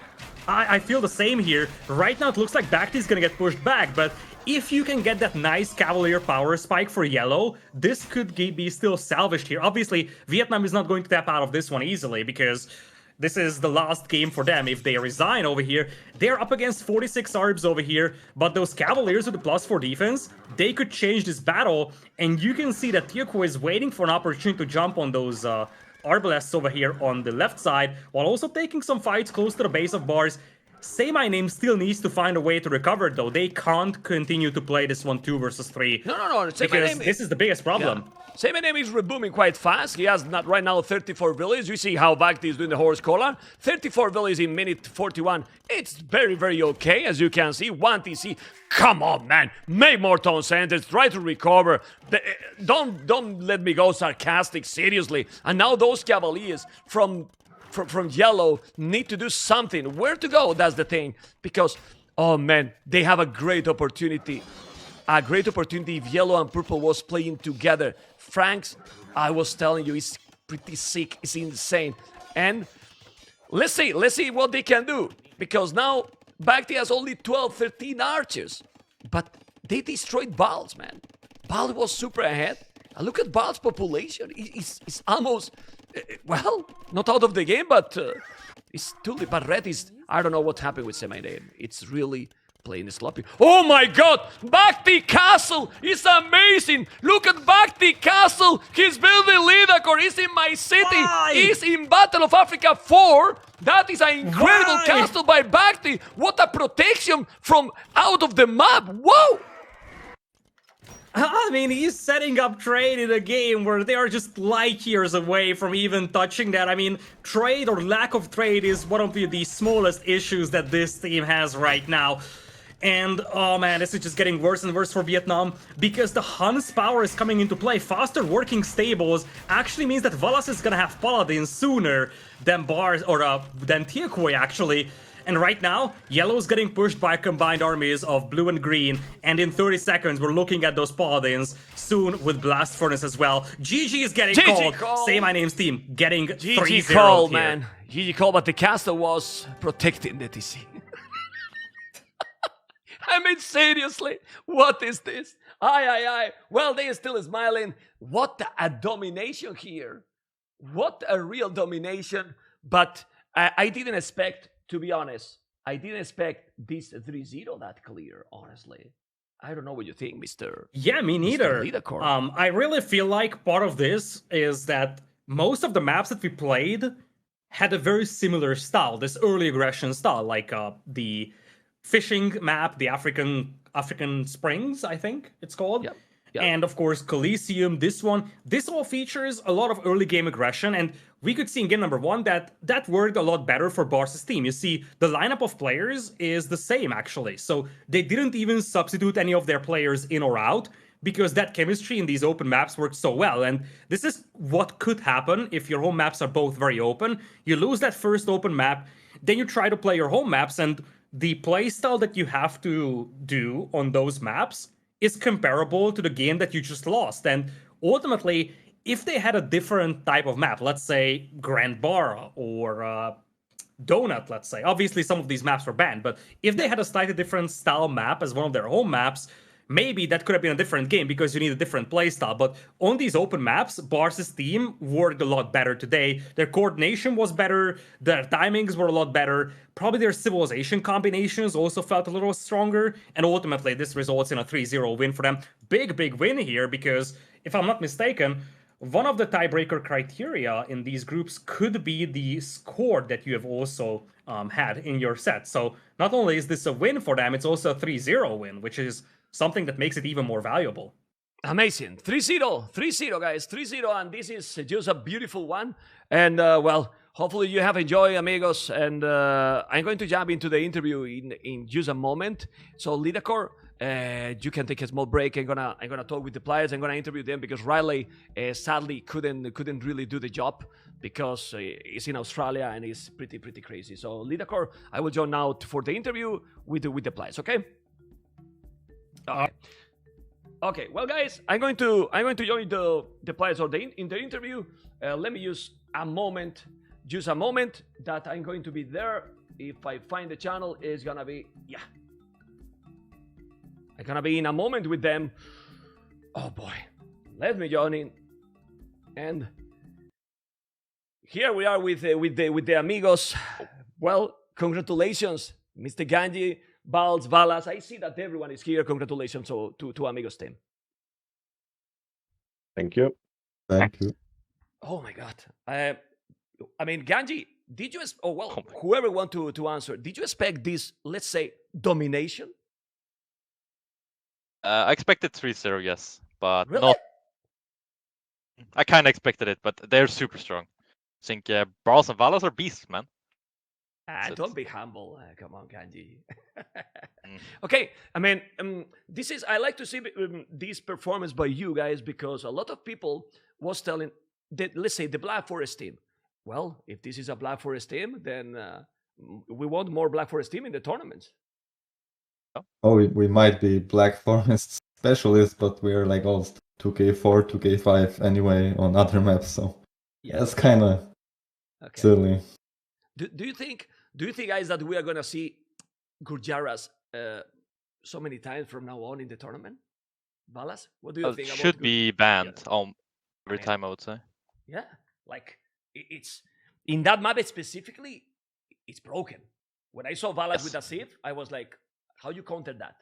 I feel the same here. Right now, it looks like Bhakti's gonna get pushed back, but if you can get that nice Cavalier power spike for Yellow, this could be still salvaged here. Obviously, Vietnam is not going to tap out of this one easily, because this is the last game for them. If they resign over here, they're up against 46 ARBs over here, but those Cavaliers with the +4 defense, they could change this battle, and you can see that Tyoko is waiting for an opportunity to jump on those Arbalests over here on the left side, while also taking some fights close to the base of Bars. Say My Name still needs to find a way to recover, though. They can't continue to play this one 2 versus 3. No. Because this is the biggest problem. Yeah. Say My Name is rebooming quite fast. He has right now 34 villages. You see how Bhakti is doing the horse collar. 34 villages in minute 41. It's very, very okay, as you can see. 1 TC. Come on, man. Make more Tone Centers. Try to recover. Don't let me go sarcastic, seriously. And now those Cavaliers from Yellow need to do something. Where to go? That's the thing. Because, oh man, they have a great opportunity. A great opportunity if Yellow and Purple was playing together. Frank's, I was telling you, is pretty sick. It's insane. And let's see what they can do. Because now Bhakti has only 12, 13 archers. But they destroyed Bal's, man. Bal was super ahead. And look at Bal's population. It's almost... well, not out of the game, but it's too. But Red is. I don't know what happened with Semi-Name. It's really playing sloppy. Oh my god! Bhakti Castle is amazing! Look at Bhakti Castle! He's building Lidakor! He's in my city! Why? He's in Battle of Africa 4! That is an incredible Why? castle by Bhakti! What a protection from out of the map! Whoa! I mean, he's setting up trade in a game where they are just light years away from even touching that. I mean, trade or lack of trade is one of the smallest issues that this team has right now. And, oh man, this is just getting worse and worse for Vietnam, because the Hun's power is coming into play. Faster working stables actually means that Valas is gonna have Paladins sooner than Bars, or than Tiakoy, actually. And right now, yellow is getting pushed by combined armies of blue and green, and in 30 seconds, we're looking at those Paladins, soon with Blast Furnace as well. GG is getting GG called. Say my name's team, getting GG 3-0 call, here. man. GG call, but the castle was protecting the TC. I mean, seriously, what is this? Aye. Well, they are still smiling. What a domination here. What a real domination. But I didn't expect, to be honest, I didn't expect this 3-0 that clear, honestly. I don't know what you think, Mr. Yeah, me neither. Lidakor. I really feel like part of this is that most of the maps that we played had a very similar style, this early aggression style, like the fishing map, the African Springs, I think it's called. Yep. And of course, Coliseum, this one. This all features a lot of early game aggression, and we could see in game number 1 that worked a lot better for Bars' team. You see, the lineup of players is the same, actually. So they didn't even substitute any of their players in or out, because that chemistry in these open maps worked so well. And this is what could happen if your home maps are both very open. You lose that first open map, then you try to play your home maps, and the playstyle that you have to do on those maps is comparable to the game that you just lost. And ultimately, if they had a different type of map, let's say Grand Bar or Donut, let's say, obviously some of these maps were banned, but if they had a slightly different style map as one of their home maps, maybe that could have been a different game because you need a different playstyle. But on these open maps, Bars' team worked a lot better today. Their coordination was better, their timings were a lot better, probably their civilization combinations also felt a little stronger, and ultimately this results in a 3-0 win for them. Big win here, because if I'm not mistaken, one of the tiebreaker criteria in these groups could be the score that you have also had in your set. So not only is this a win for them, it's also a 3-0 win, which is something that makes it even more valuable. Amazing. 3-0, guys. 3-0, and this is just a beautiful one. And, well, hopefully you have enjoyed, amigos. And I'm going to jump into the interview in just a moment. So, Lidakor, you can take a small break. I'm gonna talk with the players. I'm gonna interview them because Riley sadly couldn't really do the job because he's in Australia and it's pretty crazy. So, Lidakor, I will join now for the interview with the players. Okay. Okay. Well, guys, I'm going to join the players in the interview. Let me use a moment that I'm going to be there. If I find the channel, it's gonna be I'm gonna be in a moment with them. Oh boy, let me join in. And here we are with the amigos. Well, congratulations, Mr. Ganji. Balz, Valas, I see that everyone is here. Congratulations to Amigos team. Thank you. Thank you. Oh my God. I mean, Ganji, did you? Whoever want to answer, did you expect this? Let's say domination. I expected 3-0, yes, but Really? not. I kind of expected it, but they're super strong. I think Brawls and Valas are beasts, man. Don't be humble. Come on, Ganji. Okay, I mean, I like to see this performance by you guys because a lot of people was telling that, let's say, the Black Forest team. Well, if this is a Black Forest team, then we want more Black Forest team in the tournaments. Oh, we might be Black Forest specialists, but we're like all 2K4, 2K5 anyway on other maps, so that's kind of silly. Do you think, guys, that we are gonna see Gurjaras so many times from now on in the tournament? Valas, what do you think? Should be banned every time, I would say. Yeah, like it's in that map specifically, it's broken. When I saw Valas with a Sith, I was like, How you counter that?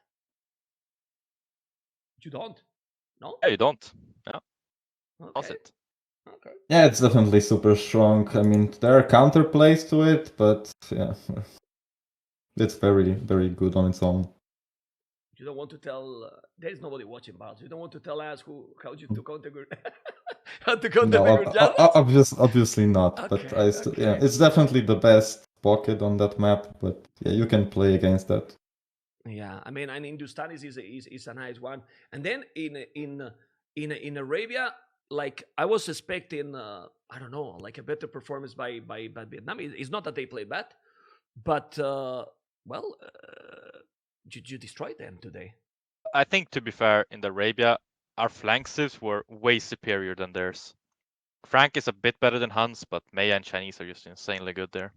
You don't? No? Yeah, you don't. Yeah, that's Okay. it. Okay. Yeah, it's definitely super strong. I mean, there are counterplays to it, but yeah, it's very, very good on its own. You don't want to tell. There is nobody watching, Bals. You don't want to tell us how you to counter how to counter No, bigger Javas? obviously not. But Okay, yeah, okay. it's definitely the best pocket on that map. But yeah, you can play against that. Yeah, I mean, and Hindustanis is a nice one. And then in Arabia, like I was expecting, I don't know, like a better performance by Vietnam. It's not that they play bad, but well, you destroyed them today. I think, to be fair, in the Arabia, our flank civs were way superior than theirs. Frank is a bit better than Hans, but Maya and Chinese are just insanely good there.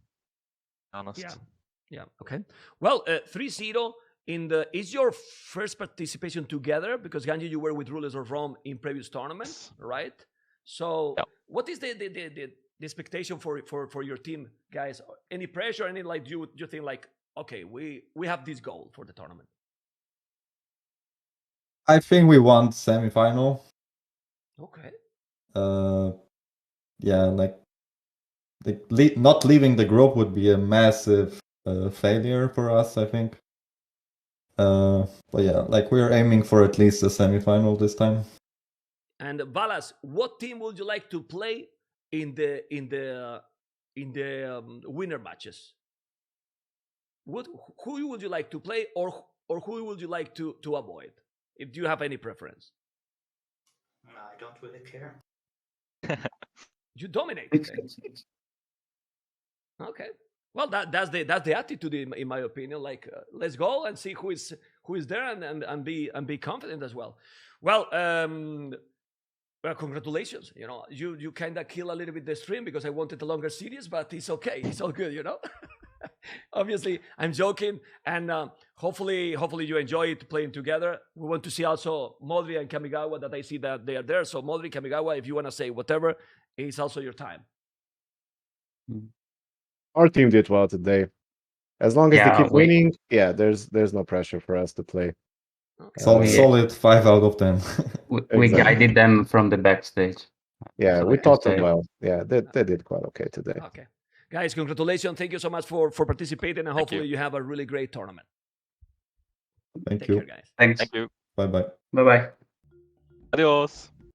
Honest. Yeah, yeah, okay. Well, 3-0 in the. Is your first participation together? Because Ganji, you were with Rulers of Rome in previous tournaments, right? So, Yeah. what is the expectation for your team, guys? Any pressure? Any like you think like, okay, we have this goal for the tournament? I think we won semifinal. Okay. Yeah, like not leaving the group would be a massive failure for us, I think. But yeah, like we're aiming for at least a semifinal this time. And Balas, what team would you like to play in the winner matches? Who would you like to play, or who would you like to avoid? If you have any preference. I don't really care. You dominate. Okay. Okay. Well, that's the attitude in my opinion. Like, let's go and see who is there and be confident as well. Well, congratulations. You know, you kind of kill a little bit the stream because I wanted a longer series, but it's okay. It's all good. You know. Obviously, I'm joking, and hopefully you enjoy it playing together. We want to see also Modri and Kamigawa that I see that they are there. So Modri, Kamigawa, if you want to say whatever, it's also your time. Our team did well today. As long as Yeah, they keep winning, yeah, there's no pressure for us to play. Okay. Solid 5 out of 10. we Exactly. guided them from the backstage. Yeah, So we I can taught them say- well. Yeah, they did quite okay today. Okay. Guys, congratulations. Thank you so much for participating, and hopefully you. you have a really great tournament. Thank Take you. care, guys. Thanks. Thank you. Bye bye. Bye bye. Adios.